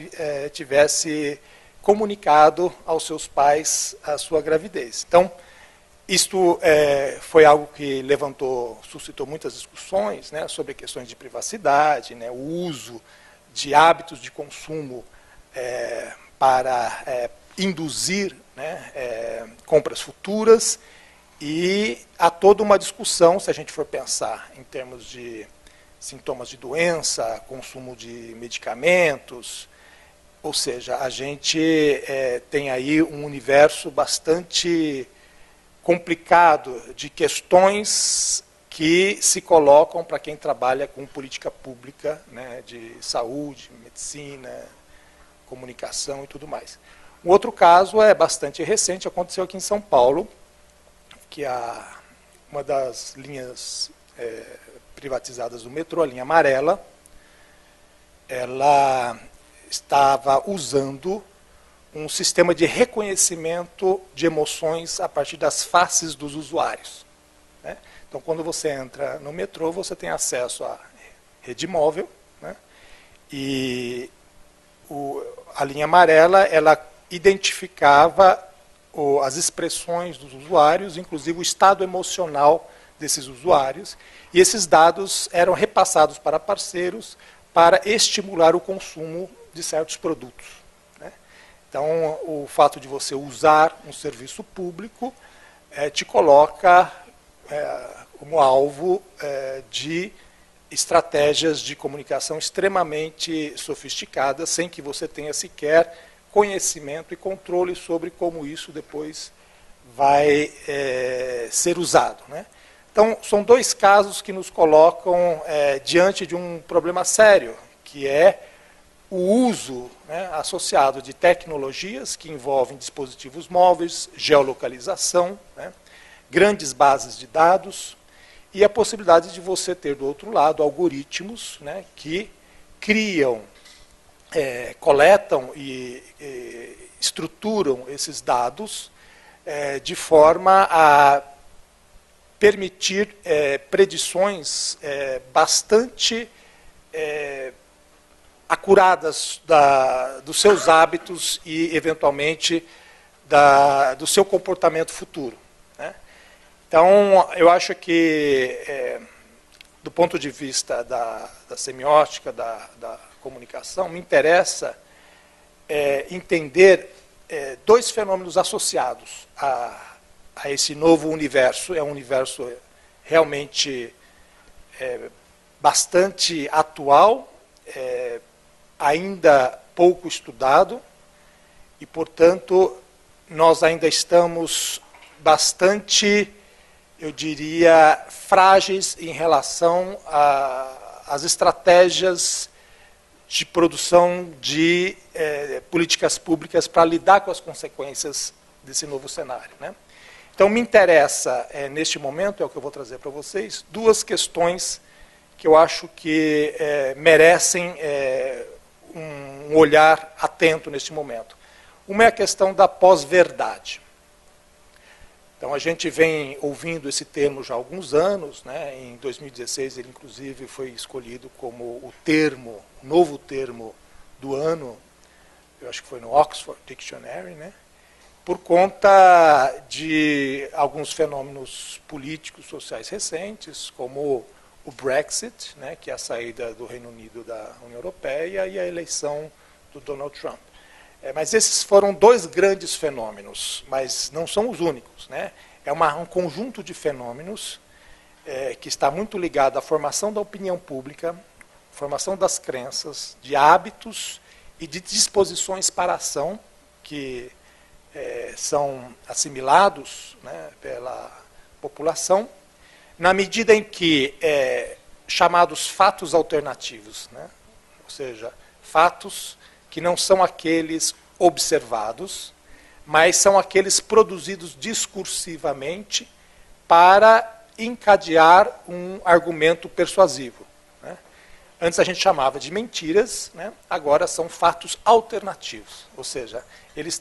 tivesse comunicado aos seus pais a sua gravidez. Então, Isto foi algo que suscitou muitas discussões, né, sobre questões de privacidade, né, o uso de hábitos de consumo para induzir, né, compras futuras, e há toda uma discussão, se a gente for pensar em termos de sintomas de doença, consumo de medicamentos, ou seja, a gente tem aí um universo bastante complicado de questões que se colocam para quem trabalha com política pública, né, de saúde, medicina, comunicação e tudo mais. Um outro caso é bastante recente, aconteceu aqui em São Paulo, que uma das linhas privatizadas do metrô, a linha amarela, ela estava usando um sistema de reconhecimento de emoções a partir das faces dos usuários, né? Então, quando você entra no metrô, você tem acesso à rede móvel, né? E a linha amarela, ela identificava as expressões dos usuários, inclusive o estado emocional desses usuários, e esses dados eram repassados para parceiros para estimular o consumo de certos produtos, né? Então, o fato de você usar um serviço público te coloca como alvo de estratégias de comunicação extremamente sofisticadas, sem que você tenha sequer conhecimento e controle sobre como isso depois vai ser usado, né? Então, são dois casos que nos colocam diante de um problema sério, que é o uso, né, associado de tecnologias que envolvem dispositivos móveis, geolocalização, né, grandes bases de dados, e a possibilidade de você ter, do outro lado, algoritmos, né, que criam, coletam e estruturam esses dados de forma a permitir predições bastante acuradas dos seus hábitos e, eventualmente, do seu comportamento futuro, né? Então, eu acho que, do ponto de vista da semiótica, da comunicação, me interessa entender dois fenômenos associados a esse novo universo. É um universo realmente bastante atual, ainda pouco estudado, e, portanto, nós ainda estamos bastante, eu diria, frágeis em relação às estratégias de produção de políticas públicas para lidar com as consequências desse novo cenário, né? Então, me interessa, neste momento, é o que eu vou trazer para vocês, duas questões que eu acho que merecem um olhar atento neste momento. Uma é a questão da pós-verdade. Então, a gente vem ouvindo esse termo já há alguns anos, né? Em 2016, ele, inclusive, foi escolhido como o novo termo do ano, eu acho que foi no Oxford Dictionary, né? Por conta de alguns fenômenos políticos, sociais recentes, como o Brexit, né, que é a saída do Reino Unido da União Europeia, e a eleição do Donald Trump. Mas esses foram dois grandes fenômenos, mas não são os únicos, né? É um conjunto de fenômenos que está muito ligado à formação da opinião pública, formação das crenças, de hábitos e de disposições para a ação que são assimilados, né, pela população, na medida em que chamados fatos alternativos, né, ou seja, fatos que não são aqueles observados, mas são aqueles produzidos discursivamente para encadear um argumento persuasivo, né? Antes a gente chamava de mentiras, né? Agora são fatos alternativos, ou seja, eles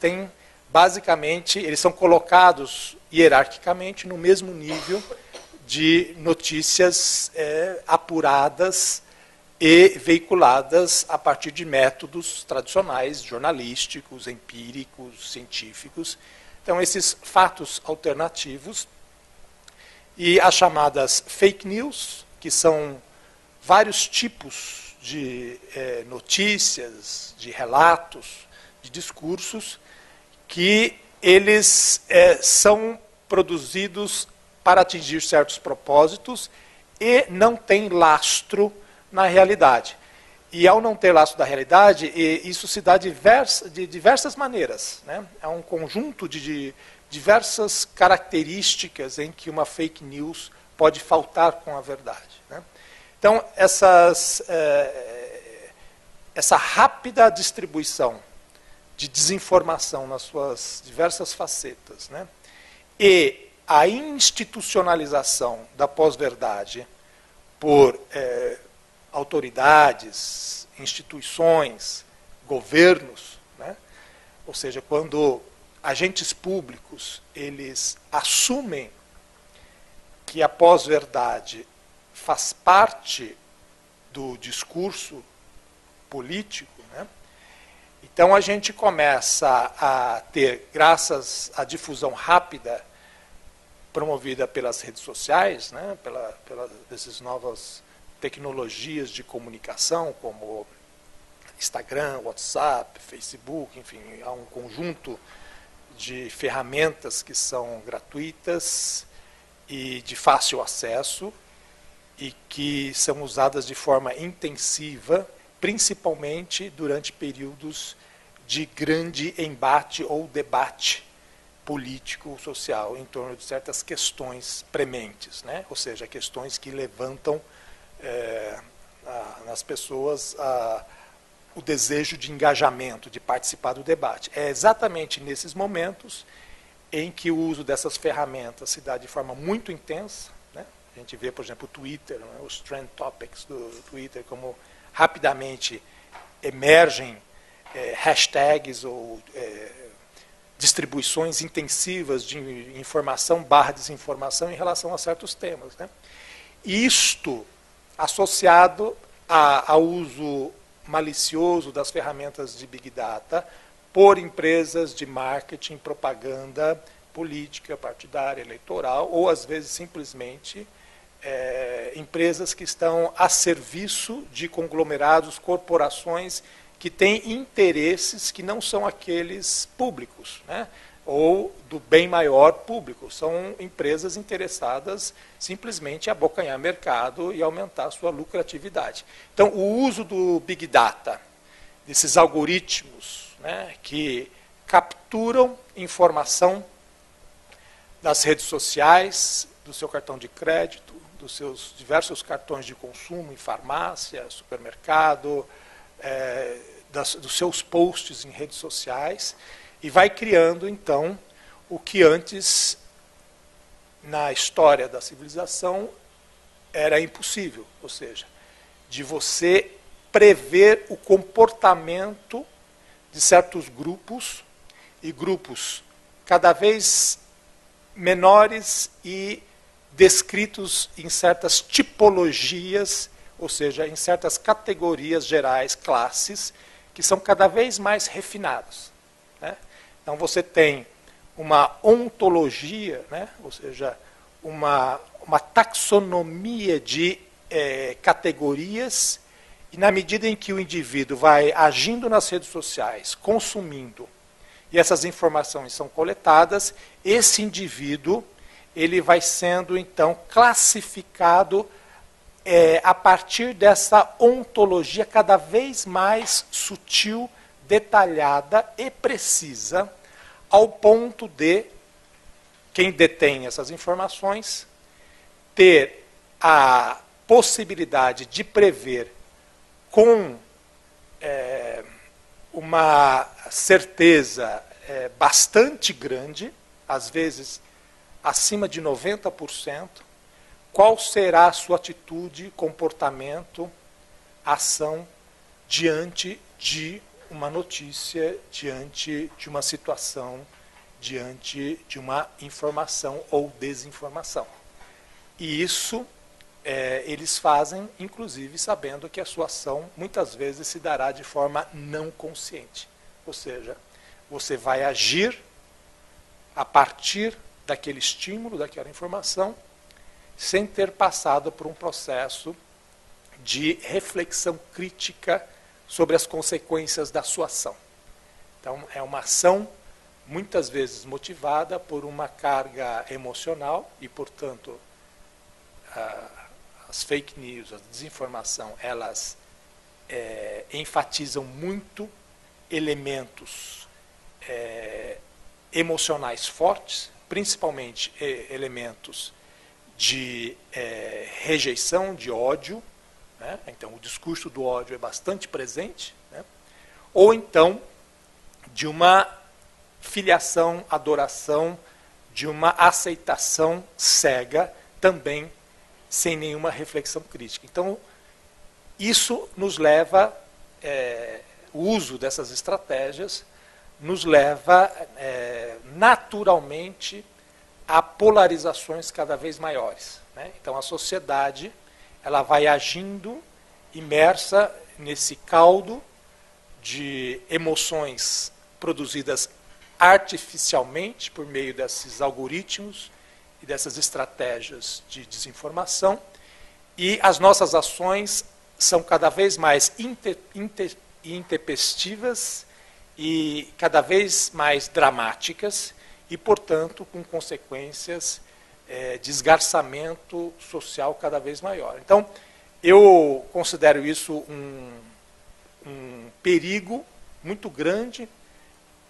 são colocados hierarquicamente no mesmo nível de notícias apuradas e veiculadas a partir de métodos tradicionais, jornalísticos, empíricos, científicos. Então, esses fatos alternativos e as chamadas fake news, que são vários tipos de notícias, de relatos, de discursos, que eles são produzidos para atingir certos propósitos e não têm lastro na realidade. E ao não ter lastro da realidade, isso se dá de diversas maneiras, né? É um conjunto de diversas características em que uma fake news pode faltar com a verdade, né? Então, essa rápida distribuição de desinformação nas suas diversas facetas, né? E a institucionalização da pós-verdade por autoridades, instituições, governos, né? Ou seja, quando agentes públicos eles assumem que a pós-verdade faz parte do discurso político, né? Então a gente começa a ter, graças à difusão rápida promovida pelas redes sociais, né? Dessas novas tecnologias de comunicação, como Instagram, WhatsApp, Facebook, enfim, há um conjunto de ferramentas que são gratuitas e de fácil acesso e que são usadas de forma intensiva, principalmente durante períodos de grande embate ou debate político, social, em torno de certas questões prementes, né? Ou seja, questões que levantam nas pessoas o desejo de engajamento, de participar do debate. É exatamente nesses momentos em que o uso dessas ferramentas se dá de forma muito intensa, né? A gente vê, por exemplo, o Twitter, né? Os trend topics do Twitter, como rapidamente emergem hashtags ou distribuições intensivas de informação / desinformação em relação a certos temas, né? Isto associado ao uso malicioso das ferramentas de Big Data por empresas de marketing, propaganda, política, partidária, eleitoral, ou às vezes simplesmente empresas que estão a serviço de conglomerados, corporações que têm interesses que não são aqueles públicos, né? Ou do bem maior público. São empresas interessadas simplesmente em abocanhar mercado e aumentar a sua lucratividade. Então, o uso do Big Data, desses algoritmos, né, que capturam informação das redes sociais, do seu cartão de crédito, dos seus diversos cartões de consumo em farmácia, supermercado, dos seus posts em redes sociais, e vai criando, então, o que antes, na história da civilização, era impossível, ou seja, de você prever o comportamento de certos grupos, e grupos cada vez menores e descritos em certas tipologias, ou seja, em certas categorias gerais, classes, que são cada vez mais refinados, né? Então você tem uma ontologia, né? Ou seja, uma taxonomia de categorias, e na medida em que o indivíduo vai agindo nas redes sociais, consumindo, e essas informações são coletadas, esse indivíduo ele vai sendo, então, classificado a partir dessa ontologia cada vez mais sutil, detalhada e precisa, ao ponto de quem detém essas informações ter a possibilidade de prever com uma certeza bastante grande, às vezes acima de 90%, qual será a sua atitude, comportamento, ação diante de uma notícia, diante de uma situação, diante de uma informação ou desinformação. E isso eles fazem, inclusive, sabendo que a sua ação muitas vezes se dará de forma não consciente. Ou seja, você vai agir a partir daquele estímulo, daquela informação, sem ter passado por um processo de reflexão crítica sobre as consequências da sua ação. Então, é uma ação muitas vezes motivada por uma carga emocional e, portanto, as fake news, a desinformação, elas enfatizam muito elementos emocionais fortes, principalmente elementos de rejeição, de ódio, né? Então o discurso do ódio é bastante presente, né? Ou então de uma filiação, adoração, de uma aceitação cega, também sem nenhuma reflexão crítica. Então isso nos leva, o uso dessas estratégias nos leva naturalmente a polarizações cada vez maiores, né? Então a sociedade ela vai agindo imersa nesse caldo de emoções produzidas artificialmente por meio desses algoritmos e dessas estratégias de desinformação, e as nossas ações são cada vez mais intempestivas e cada vez mais dramáticas e, portanto, com consequências de esgarçamento social cada vez maior. Então, eu considero isso um perigo muito grande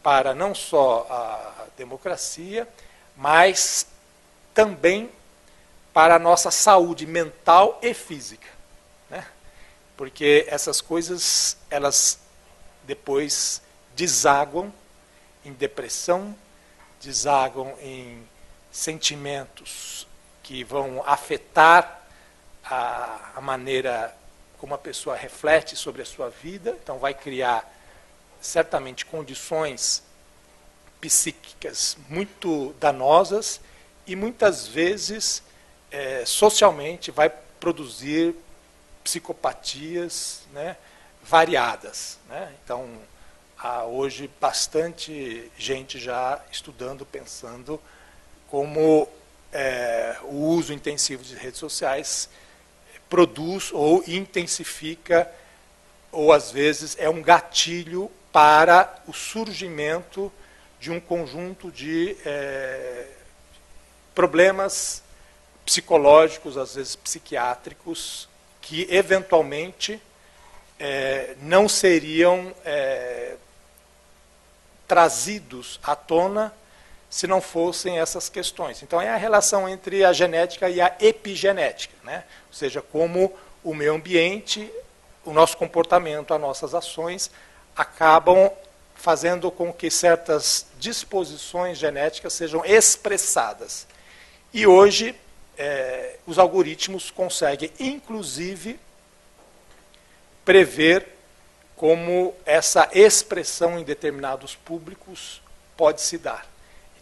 para não só a democracia, mas também para a nossa saúde mental e física, né? Porque essas coisas, elas depois desaguam em depressão, desaguam em sentimentos que vão afetar a maneira como a pessoa reflete sobre a sua vida. Então vai criar certamente condições psíquicas muito danosas e muitas vezes socialmente vai produzir psicopatias, né, variadas, né? Então há hoje bastante gente já estudando, pensando como o uso intensivo de redes sociais produz ou intensifica, ou às vezes é um gatilho para o surgimento de um conjunto de problemas psicológicos, às vezes psiquiátricos, que eventualmente não seriam trazidos à tona se não fossem essas questões. Então é a relação entre a genética e a epigenética, né? Ou seja, como o meio ambiente, o nosso comportamento, as nossas ações acabam fazendo com que certas disposições genéticas sejam expressadas. E hoje os algoritmos conseguem, inclusive, prever como essa expressão em determinados públicos pode se dar.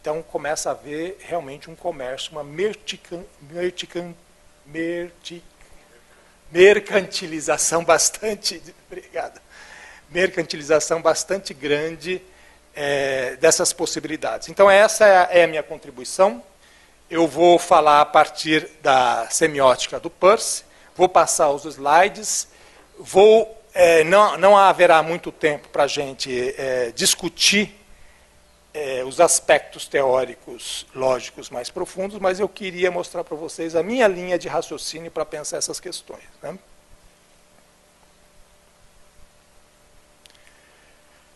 Então começa a haver realmente um comércio, uma mercantilização bastante, obrigado, mercantilização bastante grande dessas possibilidades. Então essa é a minha contribuição. Eu vou falar a partir da semiótica do Peirce, vou passar os slides, não haverá muito tempo para a gente discutir os aspectos teóricos, lógicos mais profundos, mas eu queria mostrar para vocês a minha linha de raciocínio para pensar essas questões, né?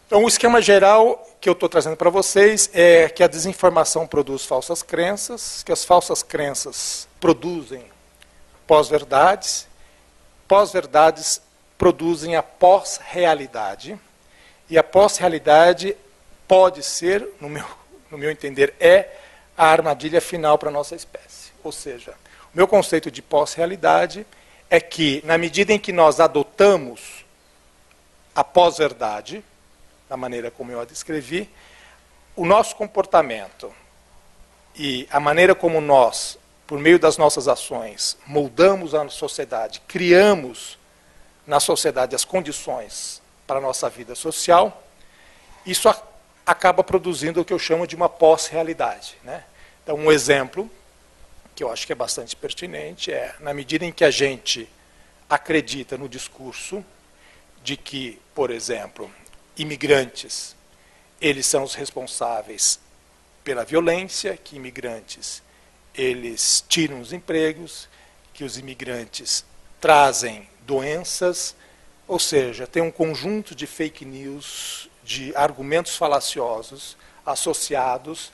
Então, o esquema geral que eu estou trazendo para vocês é que a desinformação produz falsas crenças, que as falsas crenças produzem pós-verdades, pós-verdades produzem a pós-realidade, e a pós-realidade pode ser, no meu entender, a armadilha final para a nossa espécie. Ou seja, o meu conceito de pós-realidade é que, na medida em que nós adotamos a pós-verdade, da maneira como eu a descrevi, o nosso comportamento e a maneira como nós, por meio das nossas ações, moldamos a sociedade, criamos na sociedade as condições para a nossa vida social, isso acaba produzindo o que eu chamo de uma pós-realidade, né? Então, um exemplo que eu acho que é bastante pertinente, é na medida em que a gente acredita no discurso de que, por exemplo, imigrantes, eles são os responsáveis pela violência, que imigrantes, eles tiram os empregos, que os imigrantes trazem doenças, ou seja, tem um conjunto de fake news, de argumentos falaciosos associados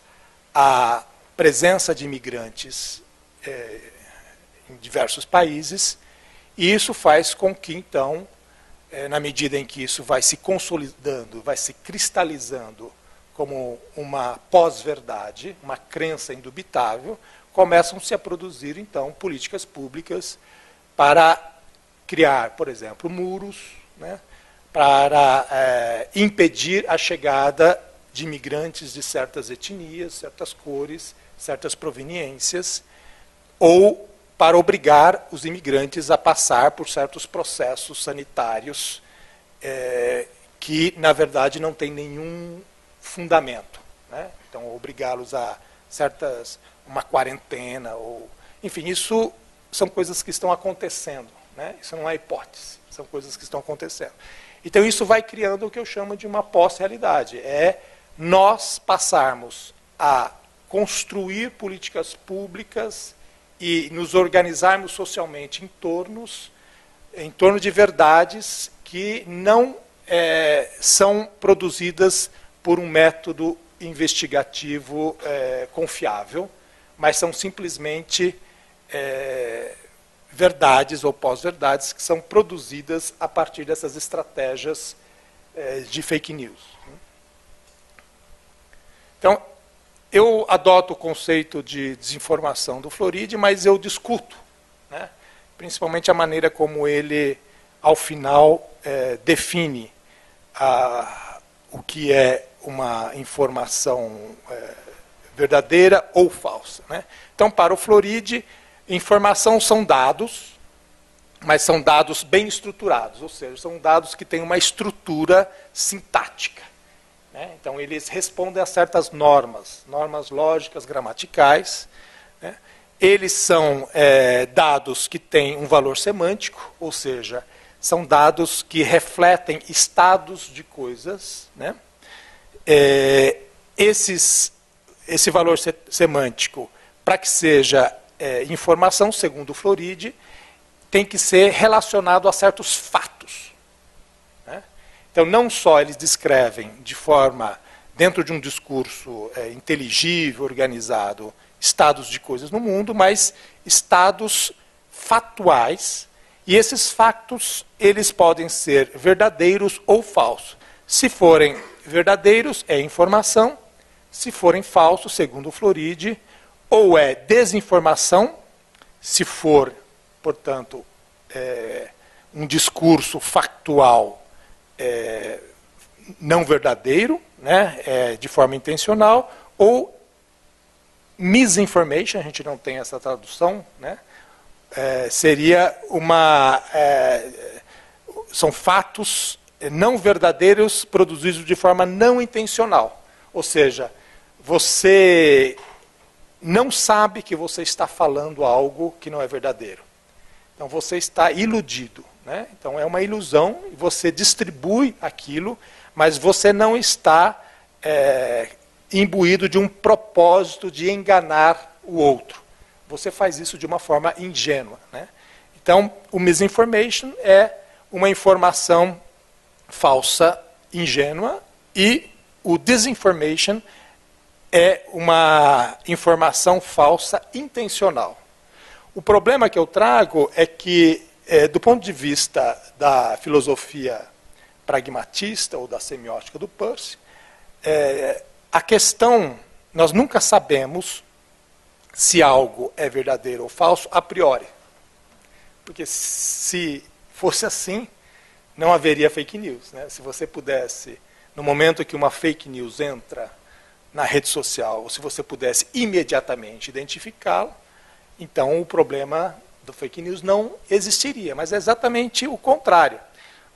à presença de imigrantes em diversos países, e isso faz com que, então, na medida em que isso vai se consolidando, vai se cristalizando como uma pós-verdade, uma crença indubitável, começam-se a produzir, então, políticas públicas para criar, por exemplo, muros, né, para impedir a chegada de imigrantes de certas etnias, certas cores, certas proveniências, ou para obrigar os imigrantes a passar por certos processos sanitários que, na verdade, não têm nenhum fundamento, né? Então, obrigá-los a uma quarentena, ou, enfim, isso são coisas que estão acontecendo, né? Isso não é hipótese, são coisas que estão acontecendo. Então, isso vai criando o que eu chamo de uma pós-realidade, é nós passarmos a construir políticas públicas e nos organizarmos socialmente em torno de verdades que não são produzidas por um método investigativo confiável, mas são simplesmente verdades ou pós-verdades que são produzidas a partir dessas estratégias de fake news. Então, eu adoto o conceito de desinformação do Floridi, mas eu discuto, né, principalmente a maneira como ele, ao final, define o que é uma informação verdadeira ou falsa, né? Então, para o Floridi, informação são dados, mas são dados bem estruturados, ou seja, são dados que têm uma estrutura sintática, né? Então, eles respondem a certas normas lógicas, gramaticais, né? Eles são dados que têm um valor semântico, ou seja, são dados que refletem estados de coisas, né? Esse valor semântico, para que seja informação, segundo o Floridi, tem que ser relacionado a certos fatos, né? Então, não só eles descrevem de forma, dentro de um discurso inteligível, organizado, estados de coisas no mundo, mas estados fatuais, e esses fatos eles podem ser verdadeiros ou falsos. Se forem verdadeiros, é informação. Se forem falsos, segundo o Floridi, ou é desinformação, se for, portanto, um discurso factual não verdadeiro, né, de forma intencional, ou misinformation, a gente não tem essa tradução, né, seria são fatos não verdadeiros produzidos de forma não intencional. Ou seja, você não sabe que você está falando algo que não é verdadeiro. Então você está iludido, né? Então é uma ilusão, você distribui aquilo, mas você não está imbuído de um propósito de enganar o outro. Você faz isso de uma forma ingênua, né? Então, o misinformation é uma informação falsa, ingênua, e o disinformation é uma informação falsa intencional. O problema que eu trago é que, do ponto de vista da filosofia pragmatista ou da semiótica do Peirce, a questão, nós nunca sabemos se algo é verdadeiro ou falso a priori. Porque se fosse assim, não haveria fake news, né? Se você pudesse, no momento que uma fake news entra na rede social, ou se você pudesse imediatamente identificá-la, então o problema do fake news não existiria. Mas é exatamente o contrário.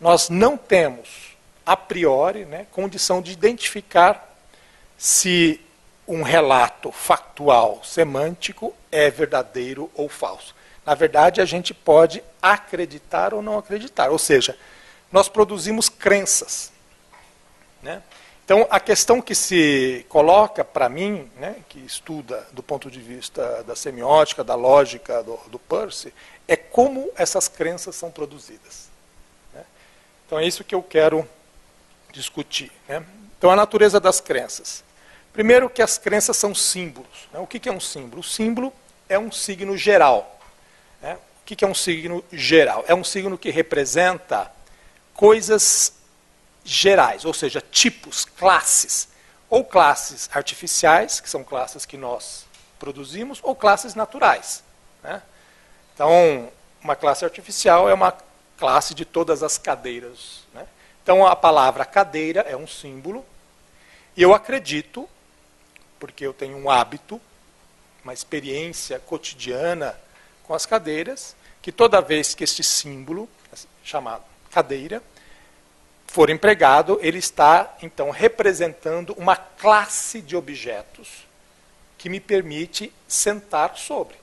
Nós não temos, a priori, né, condição de identificar se um relato factual, semântico, é verdadeiro ou falso. Na verdade, a gente pode acreditar ou não acreditar. Ou seja, nós produzimos crenças, né? Então, a questão que se coloca para mim, né, que estuda do ponto de vista da semiótica, da lógica do Peirce, é como essas crenças são produzidas, né? Então, é isso que eu quero discutir, né? Então, a natureza das crenças. Primeiro que as crenças são símbolos, né? O que é um símbolo? O símbolo é um signo geral, né? O que é um signo geral? É um signo que representa coisas gerais, ou seja, tipos, classes, ou classes artificiais, que são classes que nós produzimos, ou classes naturais, né? Então, uma classe artificial é uma classe de todas as cadeiras, né? Então, a palavra cadeira é um símbolo, e eu acredito, porque eu tenho um hábito, uma experiência cotidiana com as cadeiras, que toda vez que este símbolo, chamado cadeira, for empregado, ele está, então, representando uma classe de objetos que me permite sentar sobre.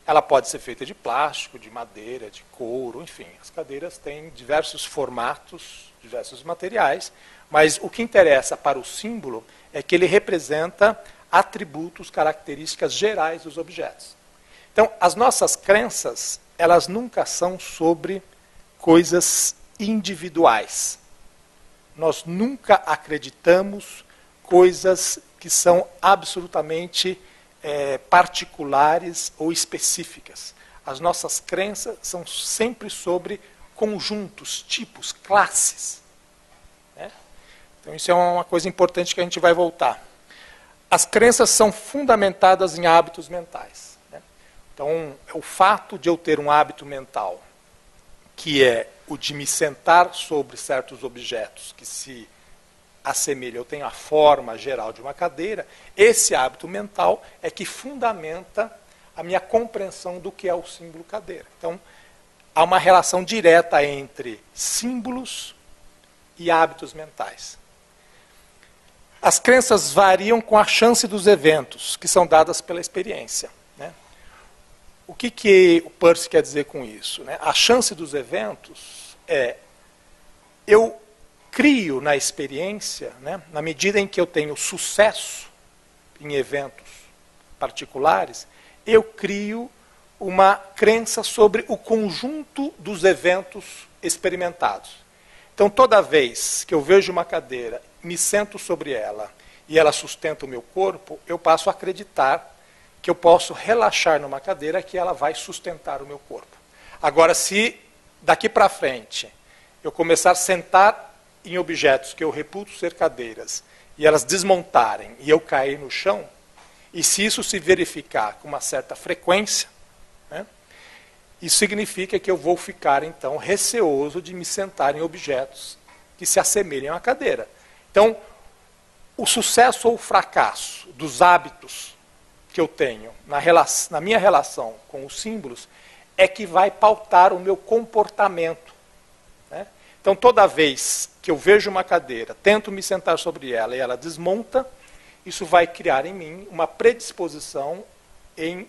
Ela pode ser feita de plástico, de madeira, de couro, enfim. As cadeiras têm diversos formatos, diversos materiais, mas o que interessa para o símbolo é que ele representa atributos, características gerais dos objetos. Então, as nossas crenças, elas nunca são sobre coisas individuais. Nós nunca acreditamos coisas que são absolutamente particulares ou específicas. As nossas crenças são sempre sobre conjuntos, tipos, classes, né? Então isso é uma coisa importante que a gente vai voltar. As crenças são fundamentadas em hábitos mentais, né? Então, o fato de eu ter um hábito mental, que é o de me sentar sobre certos objetos que se assemelham, eu tenho a forma geral de uma cadeira, esse hábito mental é que fundamenta a minha compreensão do que é o símbolo cadeira. Então, há uma relação direta entre símbolos e hábitos mentais. As crenças variam com a chance dos eventos, que são dadas pela experiência, né? O que o Peirce quer dizer com isso, né? A chance dos eventos é, eu crio na experiência, né, na medida em que eu tenho sucesso em eventos particulares, eu crio uma crença sobre o conjunto dos eventos experimentados. Então, toda vez que eu vejo uma cadeira, me sento sobre ela e ela sustenta o meu corpo, eu passo a acreditar que eu posso relaxar numa cadeira que ela vai sustentar o meu corpo. Agora, se daqui para frente eu começar a sentar em objetos que eu reputo ser cadeiras e elas desmontarem e eu cair no chão, e se isso se verificar com uma certa frequência, né, isso significa que eu vou ficar, então, receoso de me sentar em objetos que se assemelhem à cadeira. Então, o sucesso ou o fracasso dos hábitos que eu tenho na minha relação com os símbolos é que vai pautar o meu comportamento, né? Então, toda vez que eu vejo uma cadeira, tento me sentar sobre ela e ela desmonta, isso vai criar em mim uma predisposição em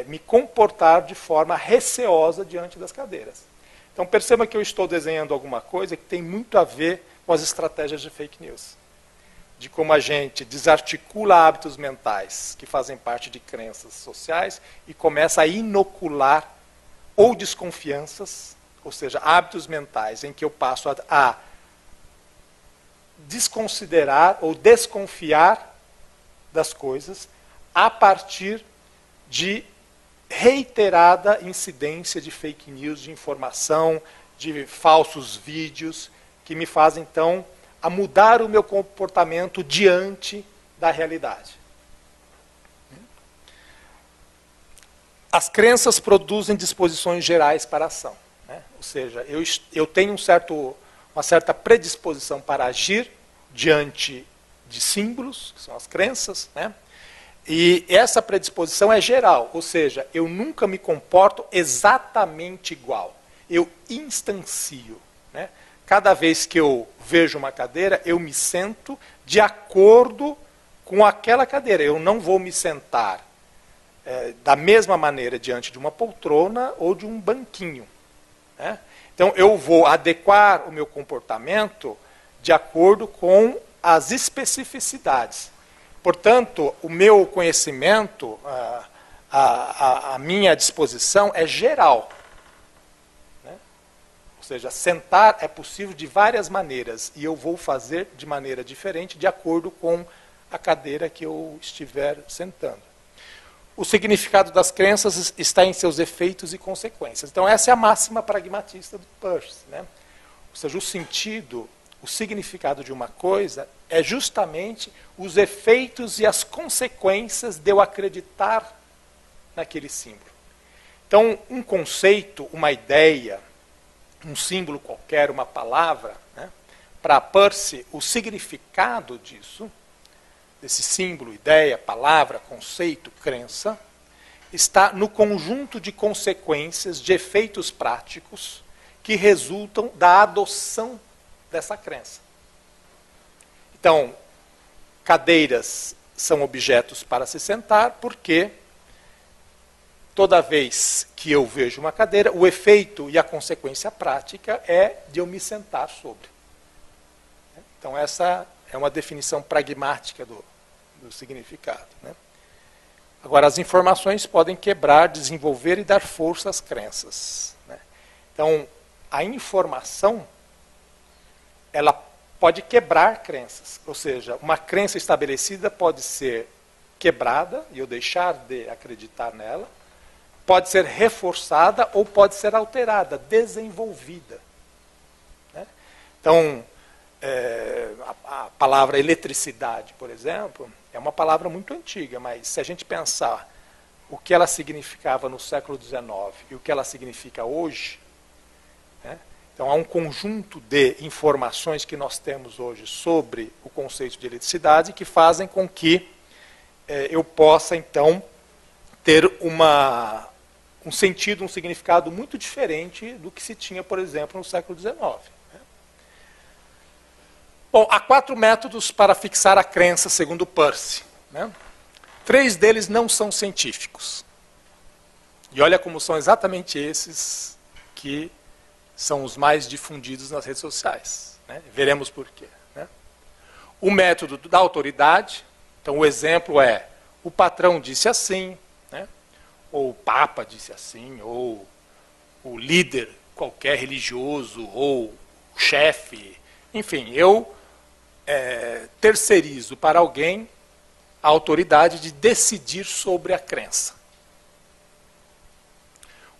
me comportar de forma receosa diante das cadeiras. Então, perceba que eu estou desenhando alguma coisa que tem muito a ver com as estratégias de fake news. De como a gente desarticula hábitos mentais que fazem parte de crenças sociais e começa a inocular ou desconfianças, ou seja, hábitos mentais em que eu passo a desconsiderar ou desconfiar das coisas a partir de reiterada incidência de fake news, de informação, de falsos vídeos, que me fazem, então, a mudar o meu comportamento diante da realidade. As crenças produzem disposições gerais para a ação, né? Ou seja, eu tenho uma certa predisposição para agir diante de símbolos, que são as crenças, né? E essa predisposição é geral, ou seja, eu nunca me comporto exatamente igual. Eu instancio, né? Cada vez que eu vejo uma cadeira, eu me sento de acordo com aquela cadeira. Eu não vou me sentar da mesma maneira diante de uma poltrona ou de um banquinho. Né? Então, eu vou adequar o meu comportamento de acordo com as especificidades. Portanto, o meu conhecimento, a minha disposição é geral. Né? Ou seja, sentar é possível de várias maneiras, e eu vou fazer de maneira diferente de acordo com a cadeira que eu estiver sentando. O significado das crenças está em seus efeitos e consequências. Então, essa é a máxima pragmatista do Peirce. Né? Ou seja, o sentido, o significado de uma coisa é justamente os efeitos e as consequências de eu acreditar naquele símbolo. Então, um conceito, uma ideia, um símbolo qualquer, uma palavra, né? Para Peirce, o significado disso, desse símbolo, ideia, palavra, conceito, crença, está no conjunto de consequências, de efeitos práticos que resultam da adoção dessa crença. Então, cadeiras são objetos para se sentar, porque toda vez que eu vejo uma cadeira, o efeito e a consequência prática é de eu me sentar sobre. Então, essa é uma definição pragmática do significado. Né? Agora, as informações podem quebrar, desenvolver e dar força às crenças. Né? Então, a informação, ela pode quebrar crenças. Ou seja, uma crença estabelecida pode ser quebrada e eu deixar de acreditar nela, pode ser reforçada ou pode ser alterada, desenvolvida. Né? Então, a palavra eletricidade, por exemplo, é uma palavra muito antiga, mas se a gente pensar o que ela significava no século XIX e o que ela significa hoje, né? Então há um conjunto de informações que nós temos hoje sobre o conceito de eletricidade que fazem com que eu possa, então, ter um sentido, um significado muito diferente do que se tinha, por exemplo, no século XIX. Bom, há 4 métodos para fixar a crença, segundo Peirce. Né? 3 deles não são científicos. E olha como são exatamente esses que são os mais difundidos nas redes sociais. Né? Veremos por quê. Né? O método da autoridade. Então, o exemplo é, o patrão disse assim, né? Ou o papa disse assim, ou o líder qualquer religioso, ou o chefe. Enfim, eu terceirizo para alguém a autoridade de decidir sobre a crença.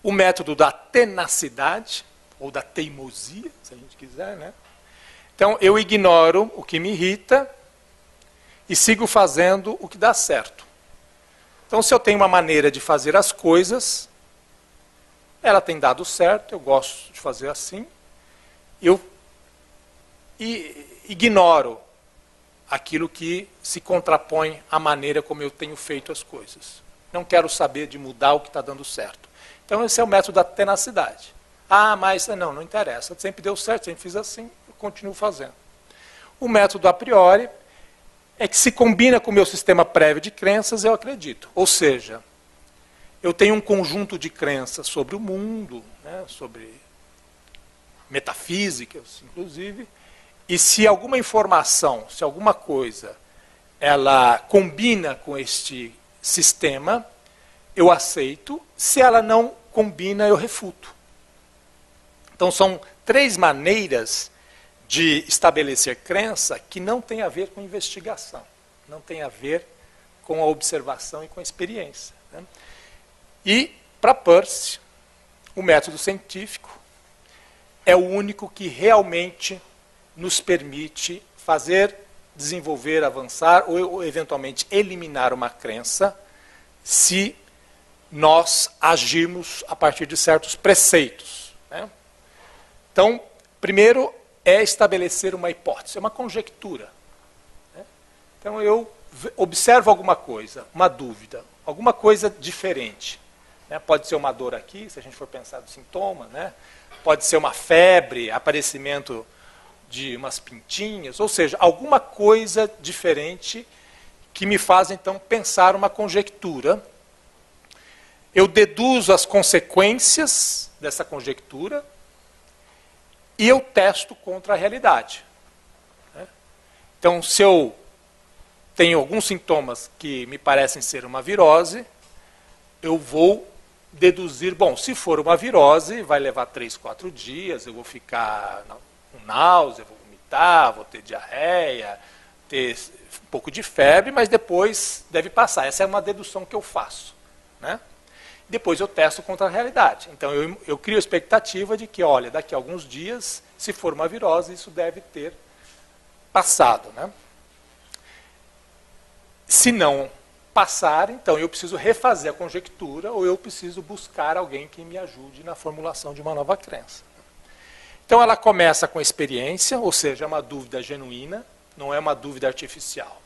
O método da tenacidade, ou da teimosia, se a gente quiser, né? Então, eu ignoro o que me irrita e sigo fazendo o que dá certo. Então, se eu tenho uma maneira de fazer as coisas, ela tem dado certo, eu gosto de fazer assim, eu ignoro aquilo que se contrapõe à maneira como eu tenho feito as coisas. Não quero saber de mudar o que está dando certo. Então, esse é o método da tenacidade. Ah, mas não interessa. Sempre deu certo, sempre fiz assim, eu continuo fazendo. O método a priori é que se combina com o meu sistema prévio de crenças, eu acredito. Ou seja, eu tenho um conjunto de crenças sobre o mundo, né, sobre metafísicas, inclusive, e se alguma informação, se alguma coisa, ela combina com este sistema, eu aceito. Se ela não combina, eu refuto. Então, são 3 maneiras de estabelecer crença que não tem a ver com investigação, não tem a ver com a observação e com a experiência. Né? E, para Peirce, o método científico é o único que realmente nos permite fazer, desenvolver, avançar ou eventualmente eliminar uma crença se nós agirmos a partir de certos preceitos. Né? Então, primeiro é estabelecer uma hipótese, uma conjectura. Né? Então, eu observo alguma coisa, uma dúvida, alguma coisa diferente. Né? Pode ser uma dor aqui, se a gente for pensar no sintoma, né? Pode ser uma febre, aparecimento de umas pintinhas, ou seja, alguma coisa diferente que me faz, então, pensar uma conjectura. Eu deduzo as consequências dessa conjectura e eu testo contra a realidade. Então, se eu tenho alguns sintomas que me parecem ser uma virose, eu vou deduzir, bom, se for uma virose, vai levar 3, 4 dias, eu vou ficar com náusea, vou vomitar, vou ter diarreia, ter um pouco de febre, mas depois deve passar. Essa é uma dedução que eu faço, né? Depois eu testo contra a realidade. Então eu crio a expectativa de que, olha, daqui a alguns dias, se for uma virose, isso deve ter passado, né? Se não passar, então eu preciso refazer a conjectura ou eu preciso buscar alguém que me ajude na formulação de uma nova crença. Então ela começa com a experiência, ou seja, é uma dúvida genuína, não é uma dúvida artificial,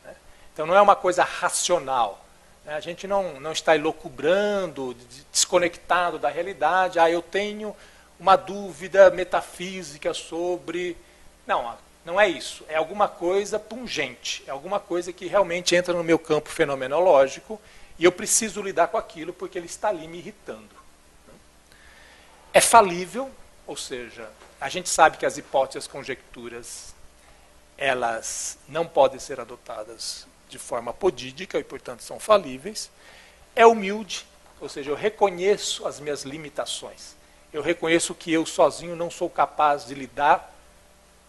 né? Então não é uma coisa racional, né? A gente não está elucubrando, desconectado da realidade. Eu tenho uma dúvida metafísica sobre... Não é isso. É alguma coisa pungente, é alguma coisa que realmente entra no meu campo fenomenológico e eu preciso lidar com aquilo porque ele está ali me irritando. É falível, ou seja, a gente sabe que as hipóteses, as conjecturas, elas não podem ser adotadas de forma apodídica e, portanto, são falíveis. É humilde, ou seja, eu reconheço as minhas limitações. Eu reconheço que eu sozinho não sou capaz de lidar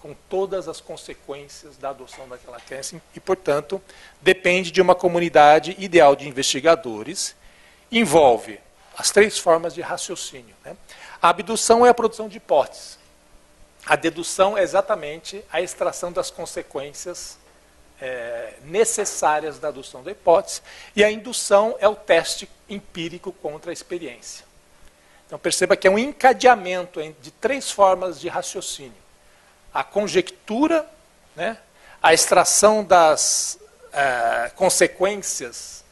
com todas as consequências da adoção daquela crença e, portanto, depende de uma comunidade ideal de investigadores. Envolve as 3 formas de raciocínio, né? A abdução é a produção de hipóteses. A dedução é exatamente a extração das consequências necessárias da adoção da hipótese. E a indução é o teste empírico contra a experiência. Então perceba que é um encadeamento de 3 formas de raciocínio. A conjectura, né, a extração das consequências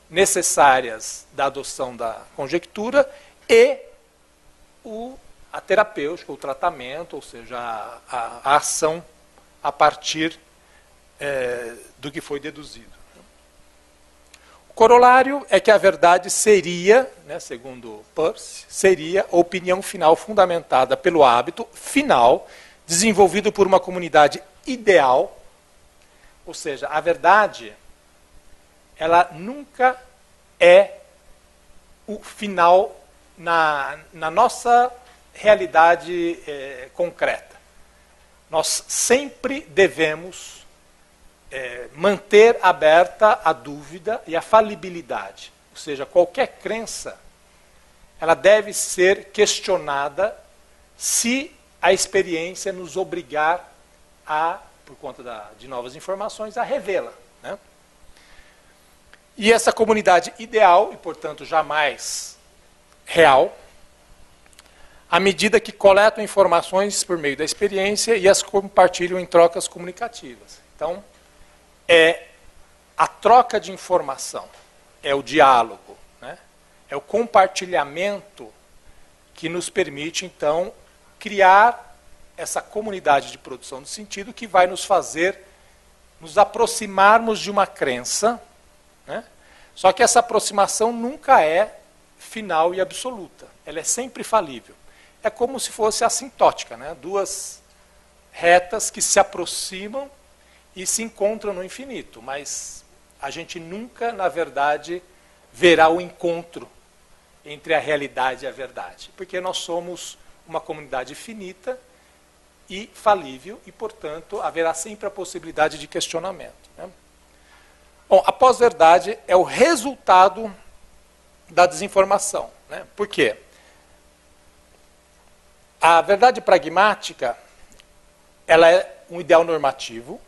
necessárias da adoção da conjectura e a terapêutica, o tratamento, ou seja, a ação a partir do que foi deduzido. O corolário é que a verdade seria, né, segundo Peirce, seria a opinião final fundamentada pelo hábito final desenvolvido por uma comunidade ideal, ou seja, a verdade, ela nunca é o final na nossa realidade concreta. Nós sempre devemos manter aberta a dúvida e a falibilidade, ou seja, qualquer crença, ela deve ser questionada se a experiência nos obrigar a, por conta de novas informações, a revê-la, né? E essa comunidade ideal, e portanto jamais real, à medida que coletam informações por meio da experiência e as compartilham em trocas comunicativas. Então, é a troca de informação, é o diálogo, né? É o compartilhamento que nos permite, então, criar essa comunidade de produção de sentido que vai nos fazer nos aproximarmos de uma crença, né? Só que essa aproximação nunca é final e absoluta. Ela é sempre falível. É como se fosse assintótica, né? 2 retas que se aproximam e se encontram no infinito. Mas a gente nunca, na verdade, verá o encontro entre a realidade e a verdade. Porque nós somos uma comunidade finita e falível, e, portanto, haverá sempre a possibilidade de questionamento, né? Bom, a pós-verdade é o resultado da desinformação, né? Por quê? A verdade pragmática, ela é um ideal normativo,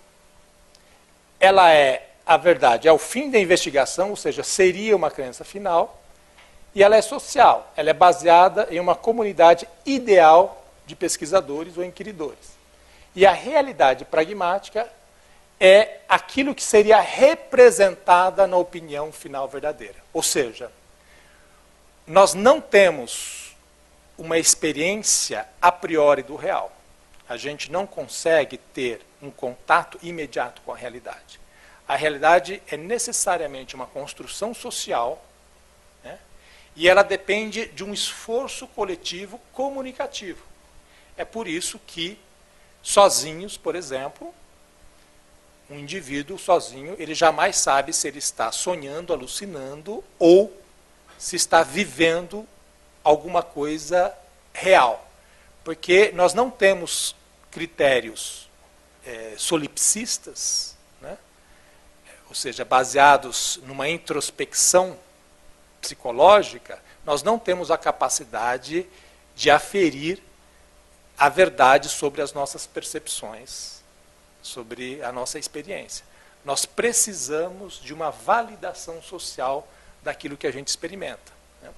ela é a verdade, é o fim da investigação, ou seja, seria uma crença final, e ela é social, ela é baseada em uma comunidade ideal de pesquisadores ou inquiridores. E a realidade pragmática é aquilo que seria representada na opinião final verdadeira. Ou seja, nós não temos uma experiência a priori do real. A gente não consegue ter um contato imediato com a realidade. A realidade é necessariamente uma construção social, né? E ela depende de um esforço coletivo comunicativo. É por isso que, sozinhos, por exemplo, um indivíduo sozinho, ele jamais sabe se ele está sonhando, alucinando, ou se está vivendo alguma coisa real. Porque nós não temos critérios solipsistas, né? Ou seja, baseados numa introspecção psicológica, nós não temos a capacidade de aferir a verdade sobre as nossas percepções, sobre a nossa experiência. Nós precisamos de uma validação social daquilo que a gente experimenta, né?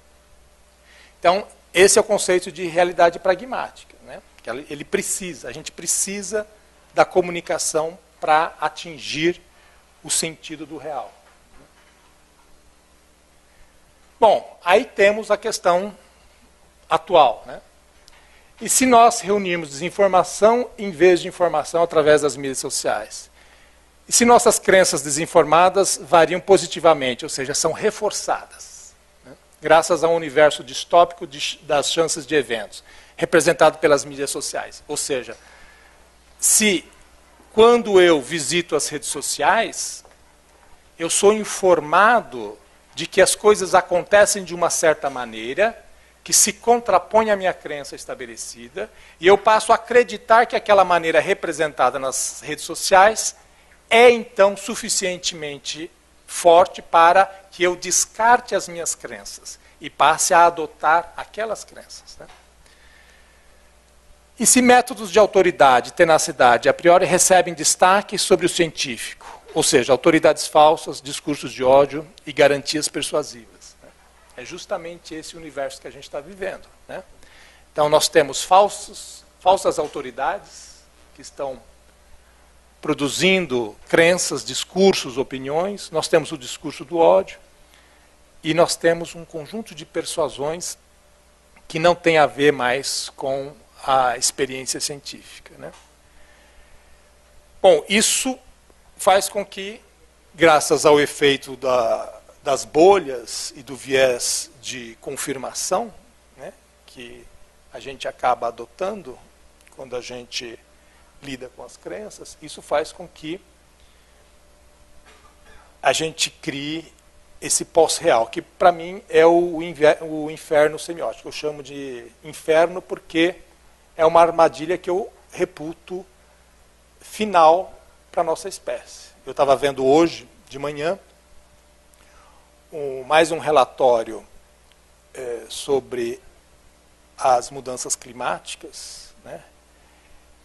Então, esse é o conceito de realidade pragmática, né? A gente precisa da comunicação para atingir o sentido do real. Bom, aí temos a questão atual, né? E se nós reunirmos desinformação em vez de informação através das mídias sociais? E se nossas crenças desinformadas variam positivamente, ou seja, são reforçadas, né? Graças a um universo distópico das chances de eventos, representado pelas mídias sociais. Ou seja, se quando eu visito as redes sociais, eu sou informado de que as coisas acontecem de uma certa maneira, que se contrapõe à minha crença estabelecida, e eu passo a acreditar que aquela maneira representada nas redes sociais é, então, suficientemente forte para que eu descarte as minhas crenças e passe a adotar aquelas crenças, né? E se métodos de autoridade e tenacidade a priori recebem destaque sobre o científico, ou seja, autoridades falsas, discursos de ódio e garantias persuasivas? É justamente esse universo que a gente está vivendo, né? Então nós temos falsas autoridades que estão produzindo crenças, discursos, opiniões. Nós temos o discurso do ódio e nós temos um conjunto de persuasões que não tem a ver mais com a experiência científica, né? Bom, isso faz com que, graças ao efeito das bolhas e do viés de confirmação, né, que a gente acaba adotando quando a gente lida com as crenças, isso faz com que a gente crie esse pós-real, que para mim é o inferno semiótico. Eu chamo de inferno porque é uma armadilha que eu reputo final para a nossa espécie. Eu estava vendo hoje, de manhã, mais um relatório sobre as mudanças climáticas, né?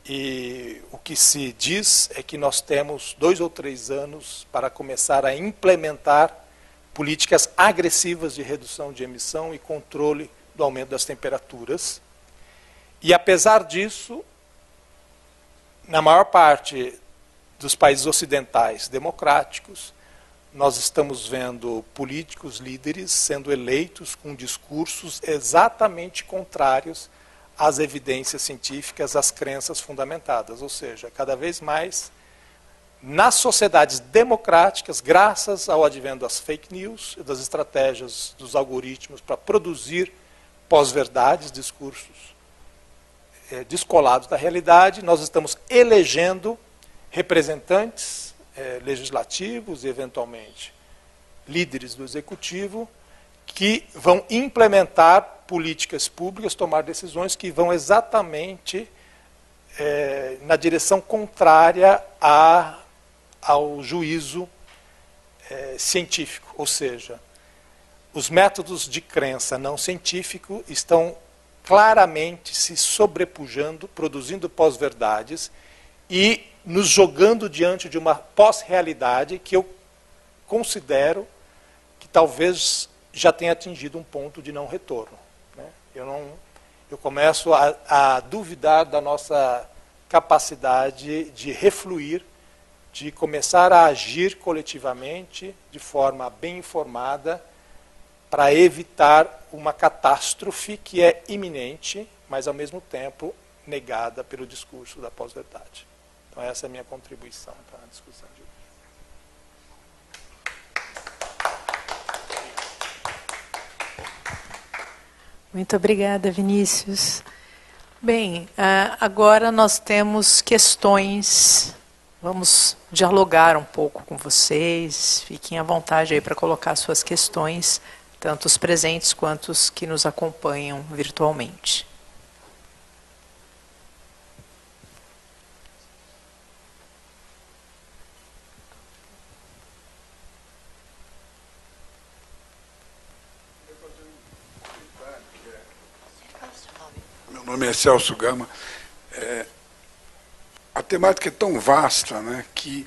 E o que se diz é que nós temos 2 ou 3 anos para começar a implementar políticas agressivas de redução de emissão e controle do aumento das temperaturas. E apesar disso, na maior parte dos países ocidentais democráticos, nós estamos vendo políticos, líderes, sendo eleitos com discursos exatamente contrários às evidências científicas, às crenças fundamentadas. Ou seja, cada vez mais, nas sociedades democráticas, graças ao advento das fake news, das estratégias dos algoritmos para produzir pós-verdades, discursos descolados da realidade, nós estamos elegendo representantes legislativos e, eventualmente, líderes do executivo que vão implementar políticas públicas, tomar decisões que vão exatamente na direção contrária ao juízo científico. Ou seja, os métodos de crença não científico estão claramente se sobrepujando, produzindo pós-verdades e nos jogando diante de uma pós-realidade que eu considero que talvez já tenha atingido um ponto de não retorno, né? Eu começo a duvidar da nossa capacidade de refluir, de começar a agir coletivamente, de forma bem informada, para evitar uma catástrofe que é iminente, mas ao mesmo tempo negada pelo discurso da pós-verdade. Então essa é a minha contribuição para a discussão de hoje. Muito obrigada, Vinícius. Bem, agora nós temos questões. Vamos dialogar um pouco com vocês. Fiquem à vontade aí para colocar suas questões, tanto os presentes quanto os que nos acompanham virtualmente. Meu nome é Celso Gama. A temática é tão vasta, né, que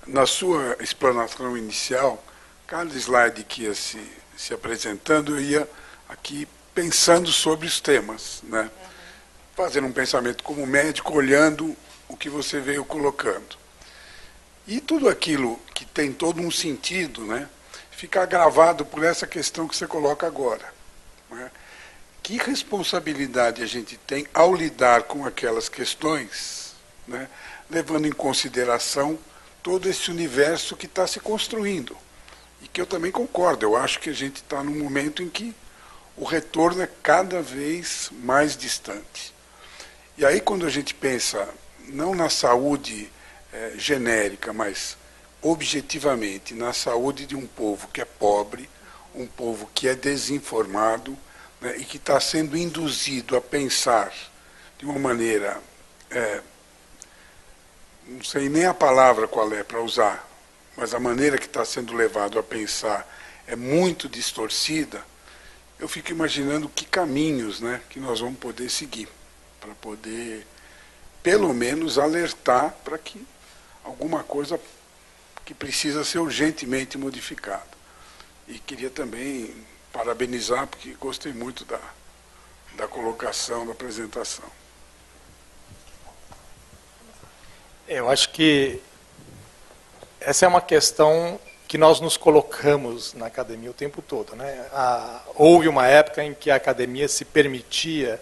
na sua explanação inicial, cada slide que ia se apresentando, eu ia aqui pensando sobre os temas, né, fazendo um pensamento como médico, olhando o que você veio colocando. E tudo aquilo que tem todo um sentido, né, fica gravado por essa questão que você coloca agora, né? Que responsabilidade a gente tem ao lidar com aquelas questões, né, levando em consideração todo esse universo que está se construindo. E que eu também concordo, eu acho que a gente está num momento em que o retorno é cada vez mais distante. E aí quando a gente pensa, não na saúde genérica, mas objetivamente na saúde de um povo que é pobre, um povo que é desinformado, né, e que está sendo induzido a pensar de uma maneira, não sei nem a palavra qual é para usar, mas a maneira que está sendo levado a pensar é muito distorcida, eu fico imaginando que caminhos, né, que nós vamos poder seguir, para poder, pelo menos, alertar para que alguma coisa que precisa ser urgentemente modificada. E queria também parabenizar, porque gostei muito da colocação, da apresentação. Eu acho que essa é uma questão que nós nos colocamos na academia o tempo todo, né? Houve uma época em que a academia se permitia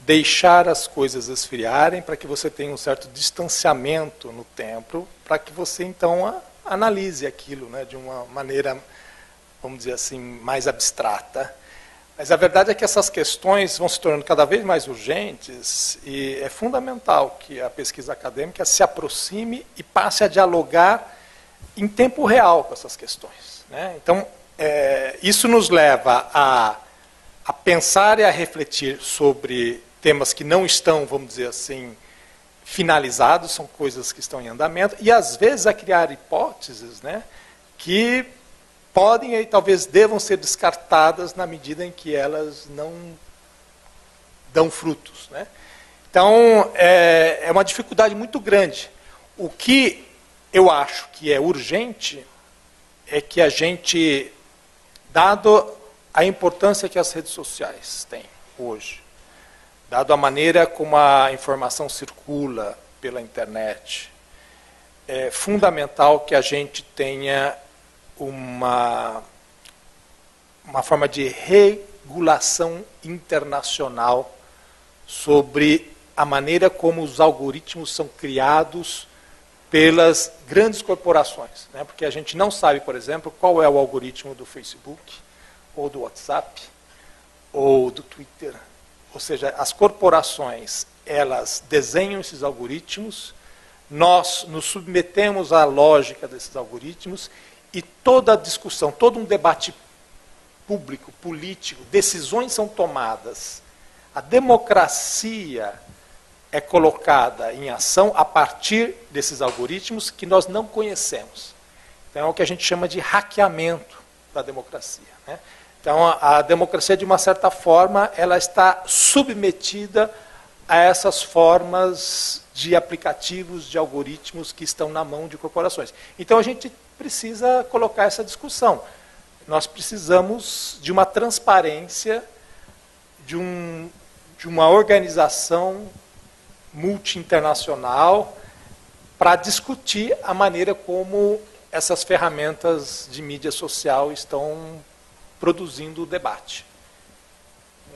deixar as coisas esfriarem para que você tenha um certo distanciamento no tempo, para que você então analise aquilo, né, de uma maneira, vamos dizer assim, mais abstrata. Mas a verdade é que essas questões vão se tornando cada vez mais urgentes e é fundamental que a pesquisa acadêmica se aproxime e passe a dialogar em tempo real com essas questões, né? Então, isso nos leva a pensar e a refletir sobre temas que não estão, vamos dizer assim, finalizados, são coisas que estão em andamento, e às vezes a criar hipóteses, né, que podem e talvez devam ser descartadas na medida em que elas não dão frutos, né? Então, é uma dificuldade muito grande. O que eu acho que é urgente é que a gente, dado a importância que as redes sociais têm hoje, dado a maneira como a informação circula pela internet, é fundamental que a gente tenha uma forma de regulação internacional sobre a maneira como os algoritmos são criados pelas grandes corporações, né? Porque a gente não sabe, por exemplo, qual é o algoritmo do Facebook, ou do WhatsApp, ou do Twitter. Ou seja, as corporações, elas desenham esses algoritmos, nós nos submetemos à lógica desses algoritmos, e toda a discussão, todo um debate público, político, decisões são tomadas. A democracia é colocada em ação a partir desses algoritmos que nós não conhecemos. Então é o que a gente chama de hackeamento da democracia, né? Então a democracia, de uma certa forma, ela está submetida a essas formas de aplicativos, de algoritmos que estão na mão de corporações. Então a gente precisa colocar essa discussão. Nós precisamos de uma transparência, de uma organização multi-internacional para discutir a maneira como essas ferramentas de mídia social estão produzindo o debate.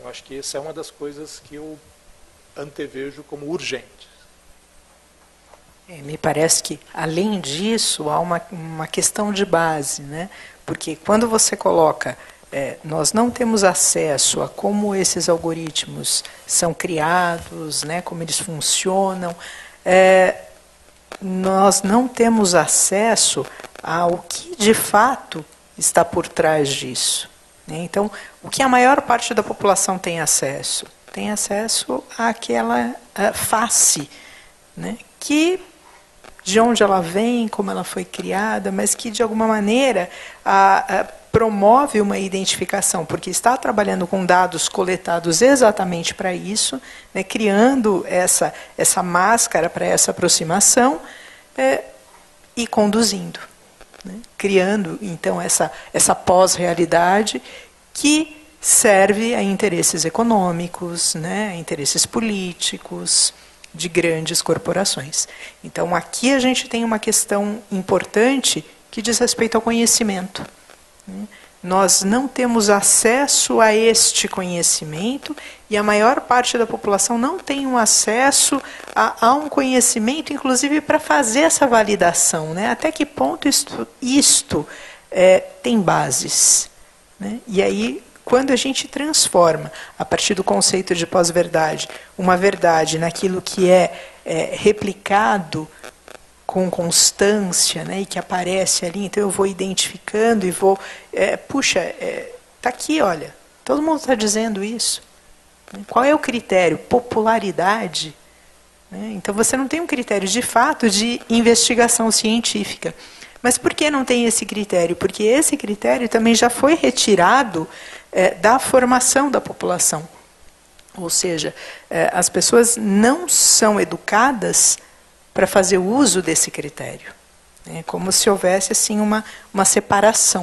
Eu acho que essa é uma das coisas que eu antevejo como urgente. Me parece que, além disso, há uma questão de base, né? Porque quando você coloca nós não temos acesso a como esses algoritmos são criados, né, como eles funcionam, nós não temos acesso ao que de fato está por trás disso. Né? Então, o que a maior parte da população tem acesso? Tem acesso àquela face, né, que de onde ela vem, como ela foi criada, mas que de alguma maneira promove uma identificação, porque está trabalhando com dados coletados exatamente para isso, né, criando essa máscara para essa aproximação e conduzindo, né, criando então essa pós-realidade que serve a interesses econômicos, né, a interesses políticos de grandes corporações. Então aqui a gente tem uma questão importante que diz respeito ao conhecimento. Nós não temos acesso a este conhecimento e a maior parte da população não tem um acesso a um conhecimento, inclusive para fazer essa validação, né? Até que ponto isto tem bases, né? E aí, quando a gente transforma, a partir do conceito de pós-verdade, uma verdade naquilo que é replicado com constância, né, e que aparece ali, então eu vou identificando e vou... está aqui, olha, todo mundo está dizendo isso. Qual é o critério? Popularidade. Né? Então você não tem um critério de fato de investigação científica. Mas por que não tem esse critério? Porque esse critério também já foi retirado da formação da população. Ou seja, as pessoas não são educadas para fazer uso desse critério. É como se houvesse assim, uma separação.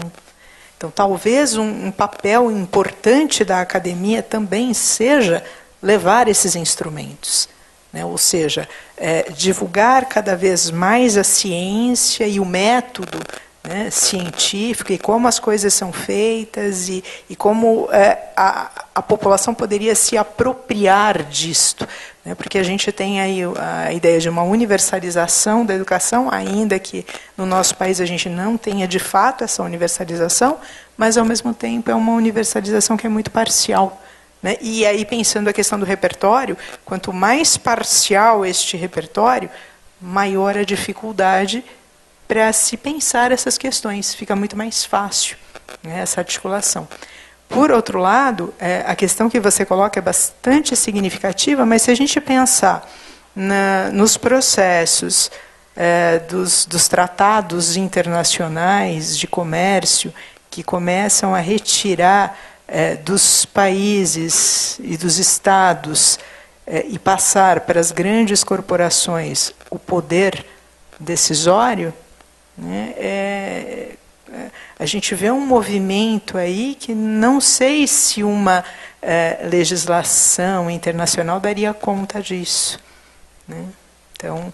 Então, talvez um papel importante da academia também seja levar esses instrumentos. Né? Ou seja, divulgar cada vez mais a ciência e o método, né, científico e como as coisas são feitas e como a população poderia se apropriar disto. Né, porque a gente tem aí a ideia de uma universalização da educação, ainda que no nosso país a gente não tenha de fato essa universalização, mas ao mesmo tempo é uma universalização que é muito parcial. Né? E aí, pensando a questão do repertório, quanto mais parcial este repertório, maior a dificuldade para se pensar essas questões. Fica muito mais fácil, né, essa articulação. Por outro lado, a questão que você coloca é bastante significativa, mas se a gente pensar nos processos dos tratados internacionais de comércio que começam a retirar dos países e dos estados e passar para as grandes corporações o poder decisório, né, a gente vê um movimento aí que não sei se uma legislação internacional daria conta disso. Né? Então,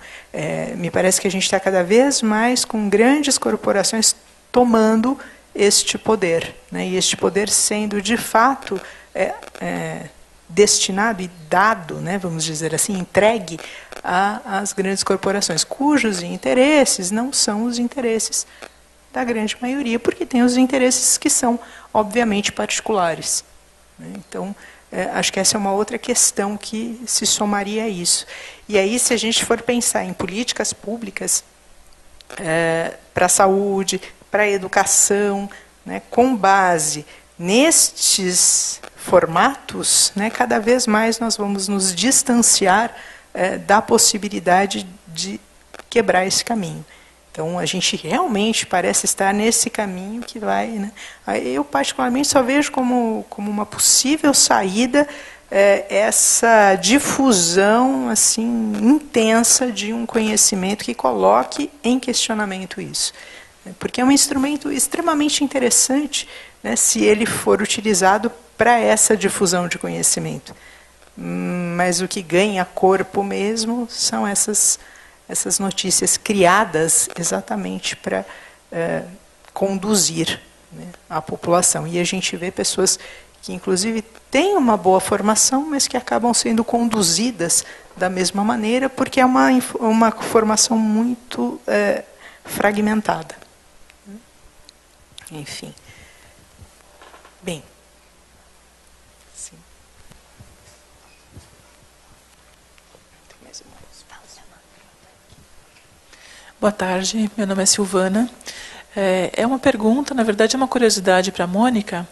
me parece que a gente está cada vez mais com grandes corporações tomando este poder, né? E este poder sendo de fato destinado e dado, né, vamos dizer assim, entregue às grandes corporações, cujos interesses não são os interesses da grande maioria, porque tem os interesses que são, obviamente, particulares. Né? Então, acho que essa é uma outra questão que se somaria a isso. E aí, se a gente for pensar em políticas públicas para a saúde, para a educação, né, com base nestes formatos, né, cada vez mais nós vamos nos distanciar da possibilidade de quebrar esse caminho. Então, a gente realmente parece estar nesse caminho que vai... Né, eu, particularmente, só vejo como uma possível saída essa difusão assim, intensa de um conhecimento que coloque em questionamento isso. Porque é um instrumento extremamente interessante, né, se ele for utilizado para essa difusão de conhecimento. Mas o que ganha corpo mesmo são essas notícias criadas exatamente para conduzir, né, a população. E a gente vê pessoas que, inclusive, têm uma boa formação, mas que acabam sendo conduzidas da mesma maneira, porque é uma formação muito fragmentada. Enfim. Bem, sim. Boa tarde, meu nome é Silvana. É uma pergunta, na verdade é uma curiosidade para a Mônica,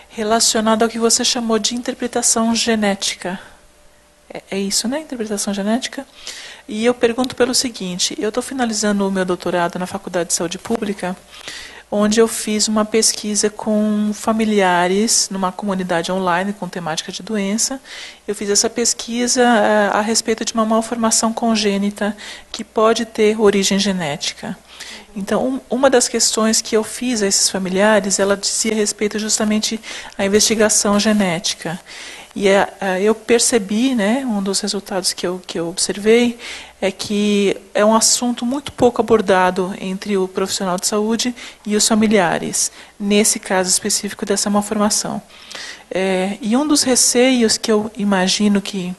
relacionada ao que você chamou de interpretação genética. É isso, né? Interpretação genética. E eu pergunto pelo seguinte, eu estou finalizando o meu doutorado na Faculdade de Saúde Pública, onde eu fiz uma pesquisa com familiares numa comunidade online com temática de doença. Eu fiz essa pesquisa a respeito de uma malformação congênita que pode ter origem genética. Então, uma das questões que eu fiz a esses familiares, ela dizia respeito justamente à investigação genética. E eu percebi, né, um dos resultados que eu observei, é que é um assunto muito pouco abordado entre o profissional de saúde e os familiares, nesse caso específico dessa malformação. E um dos receios que eu imagino que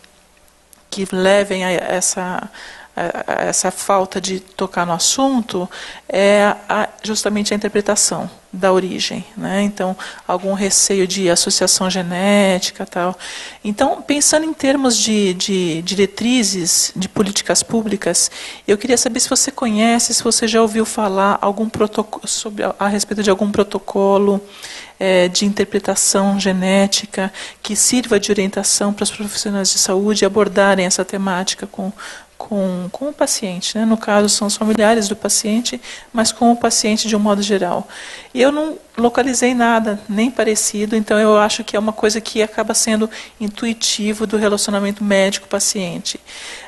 levem a essa falta de tocar no assunto é justamente a interpretação da origem, né? Então, algum receio de associação genética, tal. Então, pensando em termos de diretrizes de políticas públicas, eu queria saber se você conhece, se você já ouviu falar algum protocolo a respeito de algum protocolo de interpretação genética que sirva de orientação para os profissionais de saúde abordarem essa temática com o paciente, né? No caso, são os familiares do paciente, mas com o paciente de um modo geral. E eu não localizei nada, nem parecido, então eu acho que é uma coisa que acaba sendo intuitivo do relacionamento médico-paciente.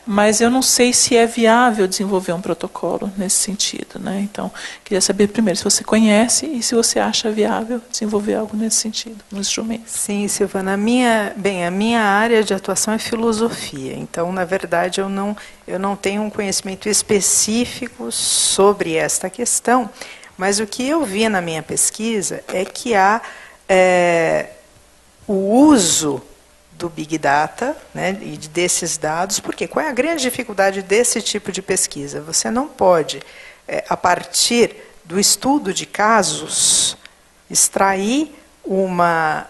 Mas eu não sei se é viável desenvolver um protocolo nesse sentido, né? Então, queria saber primeiro se você conhece e se você acha viável desenvolver algo nesse sentido, no instrumento. Sim, Silvana, a minha área de atuação é filosofia, então, na verdade, eu não tenho um conhecimento específico sobre esta questão, mas o que eu vi na minha pesquisa é que há o uso do Big Data, né, e desses dados, porque qual é a grande dificuldade desse tipo de pesquisa? Você não pode, a partir do estudo de casos, extrair uma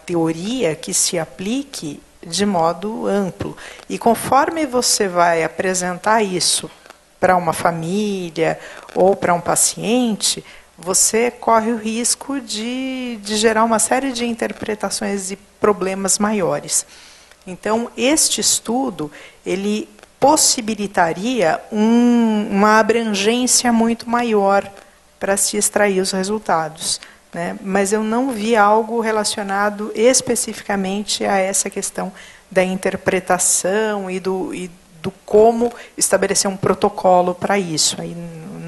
teoria que se aplique de modo amplo. E conforme você vai apresentar isso para uma família ou para um paciente, você corre o risco de gerar uma série de interpretações e problemas maiores. Então, este estudo, ele possibilitaria uma abrangência muito maior para se extrair os resultados, né? Mas eu não vi algo relacionado especificamente a essa questão da interpretação e do como estabelecer um protocolo para isso. Aí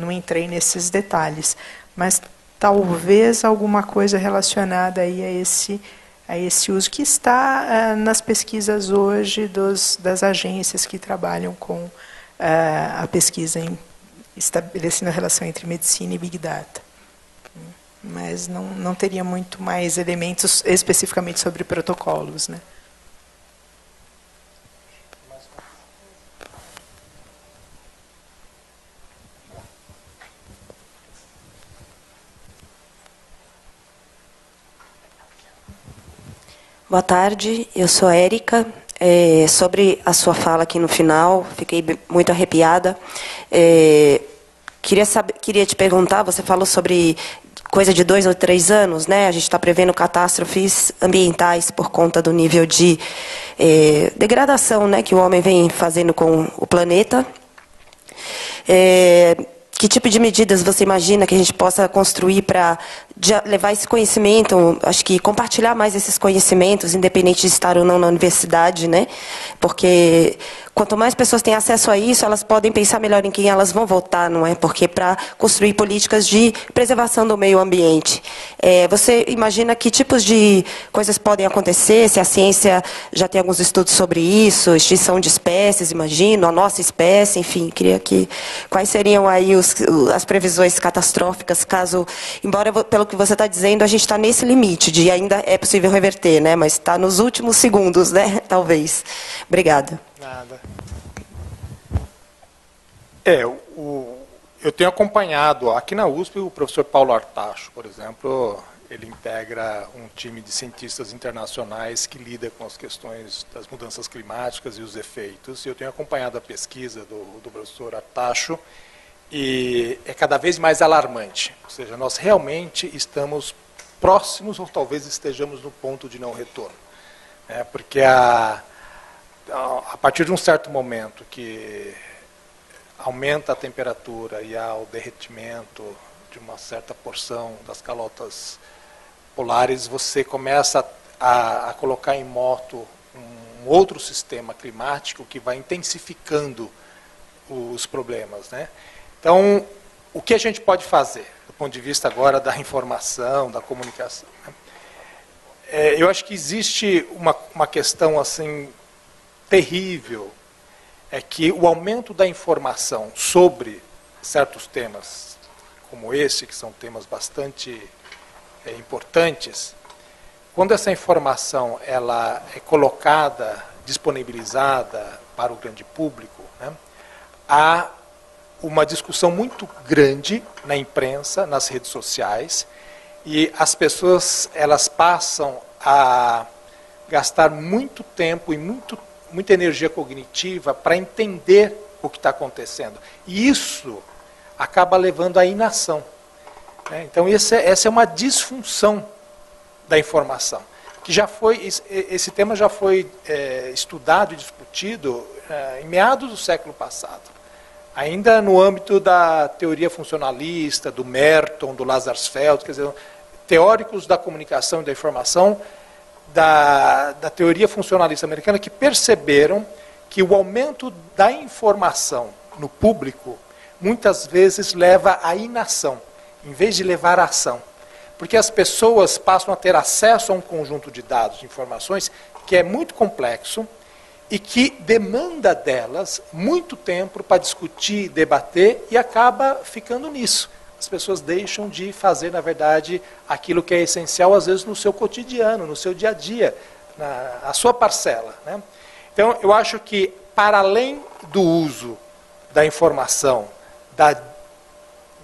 não entrei nesses detalhes, mas talvez alguma coisa relacionada aí a esse uso que está nas pesquisas hoje das agências que trabalham com a pesquisa estabelecendo a relação entre medicina e Big Data. Mas não teria muito mais elementos especificamente sobre protocolos, né? Boa tarde, eu sou Érica. Sobre a sua fala aqui no final, fiquei muito arrepiada. Queria te perguntar, você falou sobre coisa de 2 ou 3 anos, né? A gente está prevendo catástrofes ambientais por conta do nível de degradação, né, que o homem vem fazendo com o planeta. Que tipo de medidas você imagina que a gente possa construir para levar esse conhecimento, acho que compartilhar mais esses conhecimentos, independente de estar ou não na universidade, né? Porque quanto mais pessoas têm acesso a isso, elas podem pensar melhor em quem elas vão votar, não é? Porque para construir políticas de preservação do meio ambiente. Você imagina que tipos de coisas podem acontecer, se a ciência já tem alguns estudos sobre isso, extinção de espécies, imagino, a nossa espécie, enfim, quais seriam aí as previsões catastróficas, caso, embora, pelo que você está dizendo, a gente está nesse limite de ainda é possível reverter, né? Mas está nos últimos segundos, né? Talvez. Obrigada. Nada. Eu tenho acompanhado aqui na USP o professor Paulo Artacho, por exemplo, ele integra um time de cientistas internacionais que lida com as questões das mudanças climáticas e os efeitos. E eu tenho acompanhado a pesquisa do professor Artacho, e é cada vez mais alarmante. Ou seja, nós realmente estamos próximos, ou talvez estejamos no ponto de não retorno. Porque a partir de um certo momento que aumenta a temperatura e há o derretimento de uma certa porção das calotas polares, você começa a colocar em moto um outro sistema climático que vai intensificando os problemas, né? Então, o que a gente pode fazer, do ponto de vista agora da informação, da comunicação, né? Eu acho que existe uma questão assim terrível, é que o aumento da informação sobre certos temas, como esse, que são temas bastante importantes, quando essa informação ela é colocada, disponibilizada para o grande público, né, há uma discussão muito grande na imprensa, nas redes sociais, e as pessoas elas passam a gastar muito tempo e muita energia cognitiva para entender o que está acontecendo. E isso acaba levando à inação. Então, essa é uma disfunção da informação, que esse tema já foi estudado e discutido em meados do século passado, ainda no âmbito da teoria funcionalista, do Merton, do Lazarsfeld, quer dizer, teóricos da comunicação e da informação da teoria funcionalista americana, que perceberam que o aumento da informação no público muitas vezes leva à inação, em vez de levar à ação. Porque as pessoas passam a ter acesso a um conjunto de dados, de informações, que é muito complexo e que demanda delas muito tempo para discutir, debater, e acaba ficando nisso. As pessoas deixam de fazer, na verdade, aquilo que é essencial, às vezes, no seu cotidiano, no seu dia a dia, a sua parcela, né? Então, eu acho que, para além do uso da informação,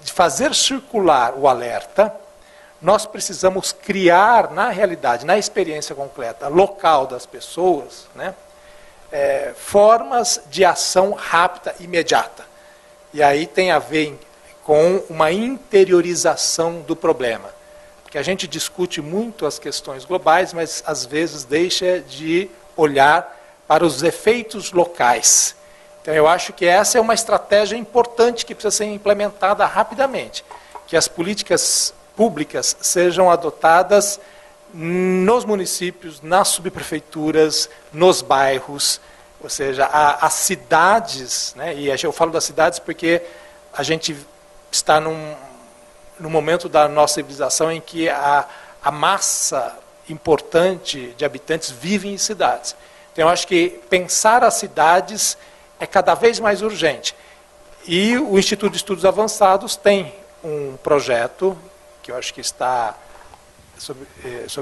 de fazer circular o alerta, nós precisamos criar, na realidade, na experiência concreta, local das pessoas, né, formas de ação rápida, imediata. E aí tem a ver com uma interiorização do problema. Porque a gente discute muito as questões globais, mas às vezes deixa de olhar para os efeitos locais. Então eu acho que essa é uma estratégia importante que precisa ser implementada rapidamente. Que as políticas públicas sejam adotadas nos municípios, nas subprefeituras, nos bairros, ou seja, as cidades, né, e eu falo das cidades porque a gente está num momento da nossa civilização em que a massa importante de habitantes vive em cidades. Então, eu acho que pensar as cidades é cada vez mais urgente. E o Instituto de Estudos Avançados tem um projeto, que eu acho que está sob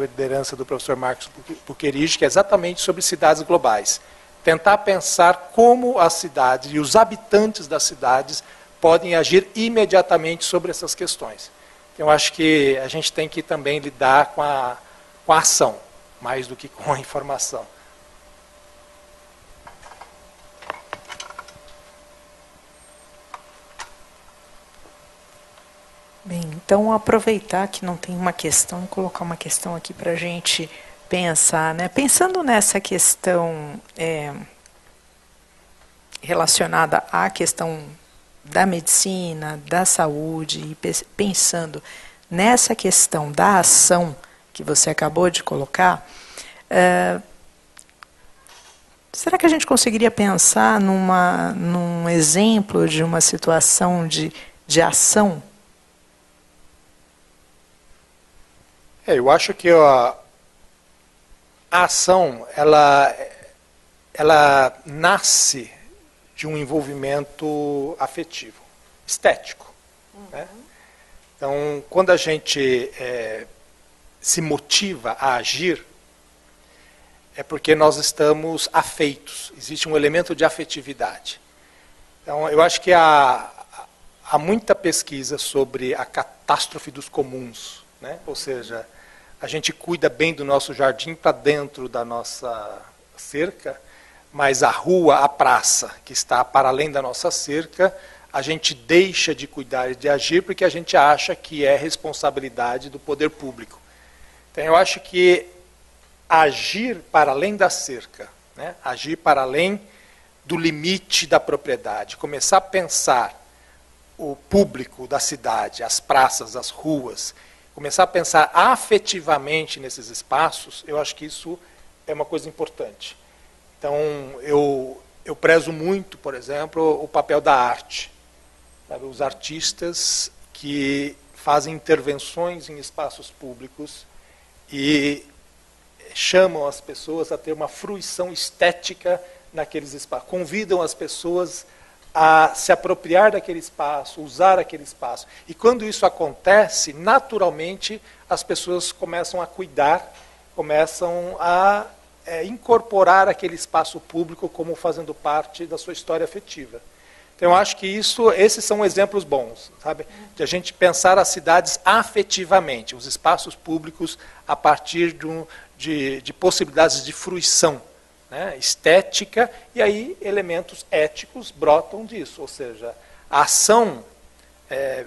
a liderança do professor Marcos Buquerige, que é exatamente sobre cidades globais. Tentar pensar como as cidades e os habitantes das cidades podem agir imediatamente sobre essas questões. Então, eu acho que a gente tem que também lidar com a ação, mais do que com a informação. Bem, então aproveitar que não tem uma questão, colocar uma questão aqui para a gente pensar, né? Pensando nessa questão relacionada à questão da medicina, da saúde, e pensando nessa questão da ação que você acabou de colocar, será que a gente conseguiria pensar num exemplo de uma situação de ação? Eu acho que a ação, ela nasce de um envolvimento afetivo, estético. Né? Então, quando a gente se motiva a agir, é porque nós estamos afeitos, existe um elemento de afetividade. Então, eu acho que há muita pesquisa sobre a catástrofe dos comuns, né? Ou seja, a gente cuida bem do nosso jardim para dentro da nossa cerca, mas a rua, a praça, que está para além da nossa cerca, a gente deixa de cuidar e de agir porque a gente acha que é responsabilidade do poder público. Então, eu acho que agir para além da cerca, né? Agir para além do limite da propriedade, começar a pensar o público da cidade, as praças, as ruas, começar a pensar afetivamente nesses espaços, eu acho que isso é uma coisa importante. Então, eu prezo muito, por exemplo, o papel da arte. Sabe? Os artistas que fazem intervenções em espaços públicos e chamam as pessoas a ter uma fruição estética naqueles espaços, convidam as pessoas a se apropriar daquele espaço, usar aquele espaço. E quando isso acontece, naturalmente as pessoas começam a cuidar, começam a incorporar aquele espaço público como fazendo parte da sua história afetiva. Então, eu acho que esses são exemplos bons, sabe? De a gente pensar as cidades afetivamente, os espaços públicos a partir de possibilidades de fruição, né, estética, e aí elementos éticos brotam disso, ou seja, a ação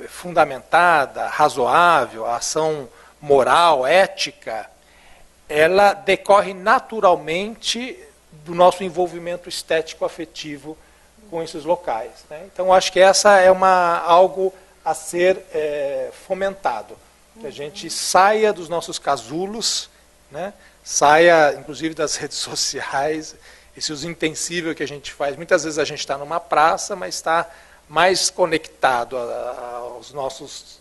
fundamentada, razoável, a ação moral, ética, ela decorre naturalmente do nosso envolvimento estético-afetivo com esses locais, né? Então, acho que essa é algo a ser fomentado, que a gente saia dos nossos casulos, né? Saia, inclusive, das redes sociais, esse uso intensível que a gente faz. Muitas vezes a gente está numa praça, mas está mais conectado aos nossos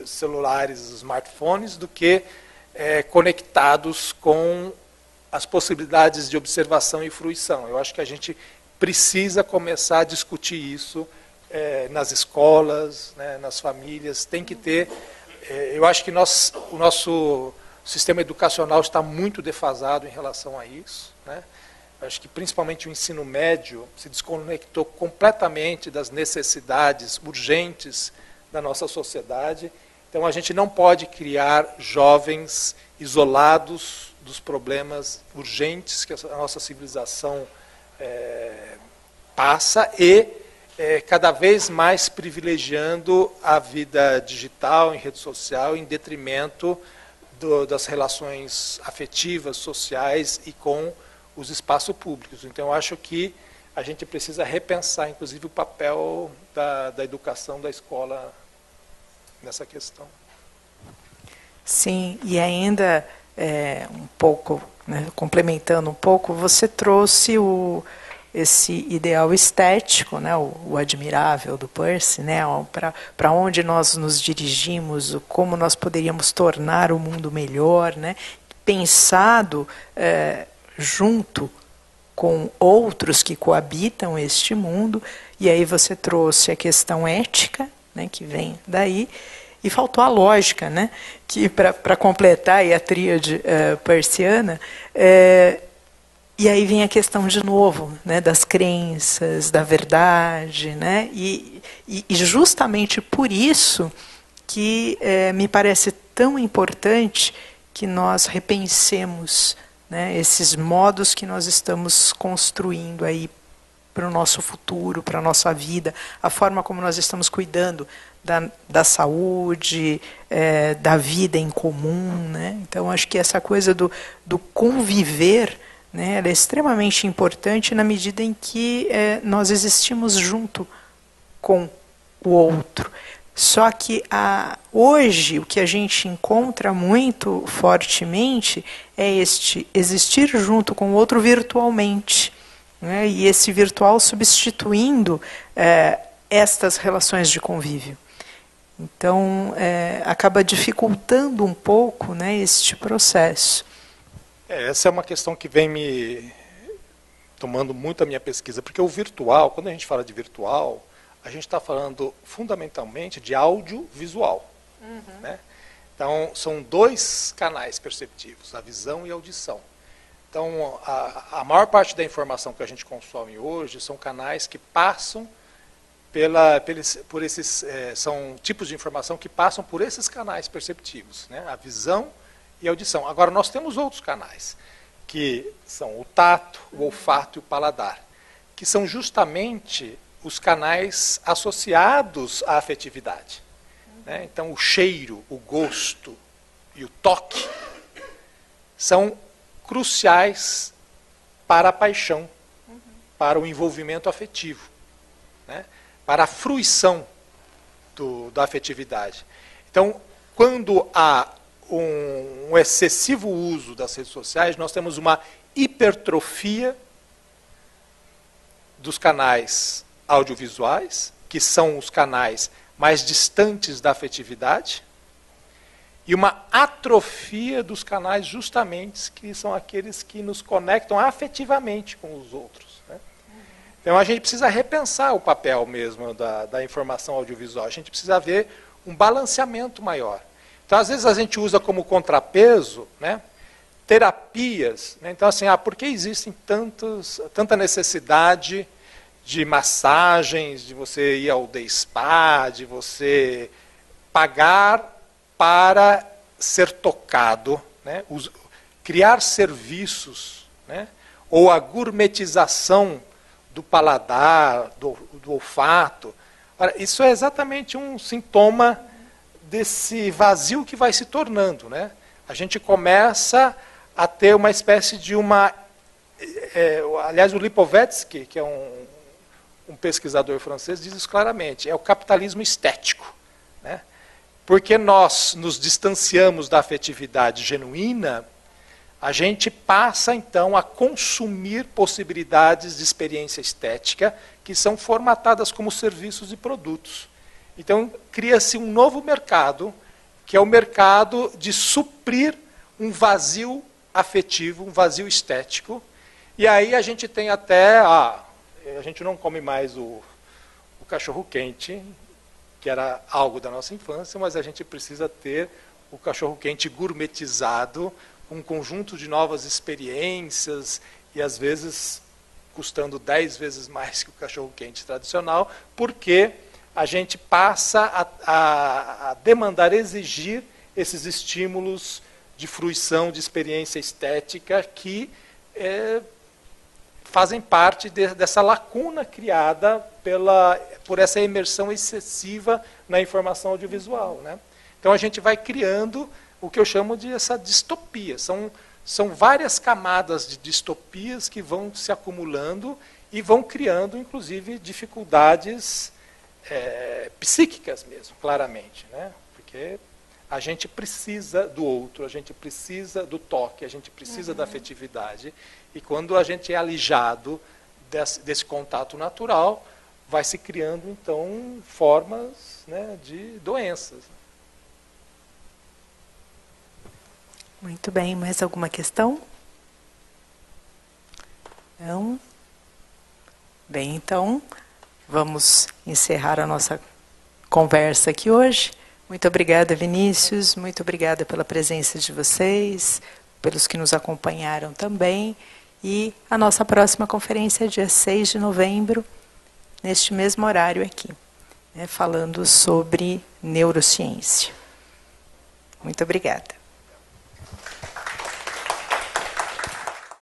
celulares, smartphones, do que conectados com as possibilidades de observação e fruição. Eu acho que a gente precisa começar a discutir isso nas escolas, né, nas famílias. Tem que ter... eu acho que o nosso sistema educacional está muito defasado em relação a isso, né? Eu acho que principalmente o ensino médio se desconectou completamente das necessidades urgentes da nossa sociedade. Então, a gente não pode criar jovens isolados dos problemas urgentes que a nossa civilização passa e cada vez mais privilegiando a vida digital, em rede social, em detrimento das relações afetivas, sociais e com os espaços públicos. Então, eu acho que a gente precisa repensar, inclusive, o papel da educação, da escola nessa questão. Sim, e ainda um pouco, né, complementando um pouco, você trouxe esse ideal estético, né, o admirável do Peirce, né, para onde nós nos dirigimos, como nós poderíamos tornar o mundo melhor, né, pensado junto com outros que coabitam este mundo. E aí você trouxe a questão ética, né, que vem daí, e faltou a lógica, né, que para completar aí a tríade peirciana. E aí vem a questão de novo, né, das crenças, da verdade, né, e justamente por isso que me parece tão importante que nós repensemos, né, esses modos que nós estamos construindo aí para o nosso futuro, para a nossa vida, a forma como nós estamos cuidando da saúde, da vida em comum, né? Então, acho que essa coisa do conviver, né, ela é extremamente importante na medida em que nós existimos junto com o outro. Só que hoje o que a gente encontra muito fortemente é este existir junto com o outro virtualmente, né, e esse virtual substituindo estas relações de convívio. Então, acaba dificultando um pouco, né, este processo. Essa é uma questão que vem me tomando muito a minha pesquisa, porque o virtual, quando a gente fala de virtual, a gente está falando fundamentalmente de audiovisual. Uhum. Né? Então, são dois canais perceptivos, a visão e a audição. Então, a maior parte da informação que a gente consome hoje são canais que passam por esses são tipos de informação que passam por esses canais perceptivos, né? A visão e a audição. Agora, nós temos outros canais, que são o tato, o olfato e o paladar, que são justamente os canais associados à afetividade, né? Então, o cheiro, o gosto e o toque são cruciais para a paixão, para o envolvimento afetivo, né? Para a fruição da afetividade. Então, quando há um excessivo uso das redes sociais, nós temos uma hipertrofia dos canais audiovisuais, que são os canais mais distantes da afetividade, e uma atrofia dos canais justamente que são aqueles que nos conectam afetivamente com os outros, né? Então a gente precisa repensar o papel mesmo da informação audiovisual, a gente precisa ver um balanceamento maior. Então às vezes a gente usa como contrapeso, né, terapias, né? Então assim, por que existem tanta necessidade de massagens, de você ir ao day spa, de você pagar para ser tocado, né? Criar serviços, né? Ou a gourmetização do paladar, do olfato. Ora, isso é exatamente um sintoma desse vazio que vai se tornando, né? A gente começa a ter uma espécie de uma... aliás, o Lipovetsky, que é um pesquisador francês, diz isso claramente, é o capitalismo estético, né? Porque nós nos distanciamos da afetividade genuína, a gente passa, então, a consumir possibilidades de experiência estética que são formatadas como serviços e produtos. Então, cria-se um novo mercado, que é o mercado de suprir um vazio afetivo, um vazio estético. E aí a gente tem até... a gente não come mais o cachorro-quente, que era algo da nossa infância, mas a gente precisa ter o cachorro-quente gourmetizado, um conjunto de novas experiências, e às vezes custando 10 vezes mais que o cachorro-quente tradicional, porque a gente passa a demandar, exigir esses estímulos de fruição, de experiência estética, que fazem parte dessa lacuna criada por essa imersão excessiva na informação audiovisual, né? Então a gente vai criando o que eu chamo de essa distopia. São várias camadas de distopias que vão se acumulando e vão criando, inclusive, dificuldades psíquicas mesmo, claramente, né? Porque a gente precisa do outro, a gente precisa do toque, a gente precisa da afetividade. E quando a gente é alijado desse contato natural, vai se criando, então, formas, né, de doenças. Muito bem, mais alguma questão? Não? Bem, então, vamos encerrar a nossa conversa aqui hoje. Muito obrigada, Vinícius, muito obrigada pela presença de vocês, pelos que nos acompanharam também. E a nossa próxima conferência é dia 6 de novembro, neste mesmo horário aqui, né, falando sobre neurociência. Muito obrigada.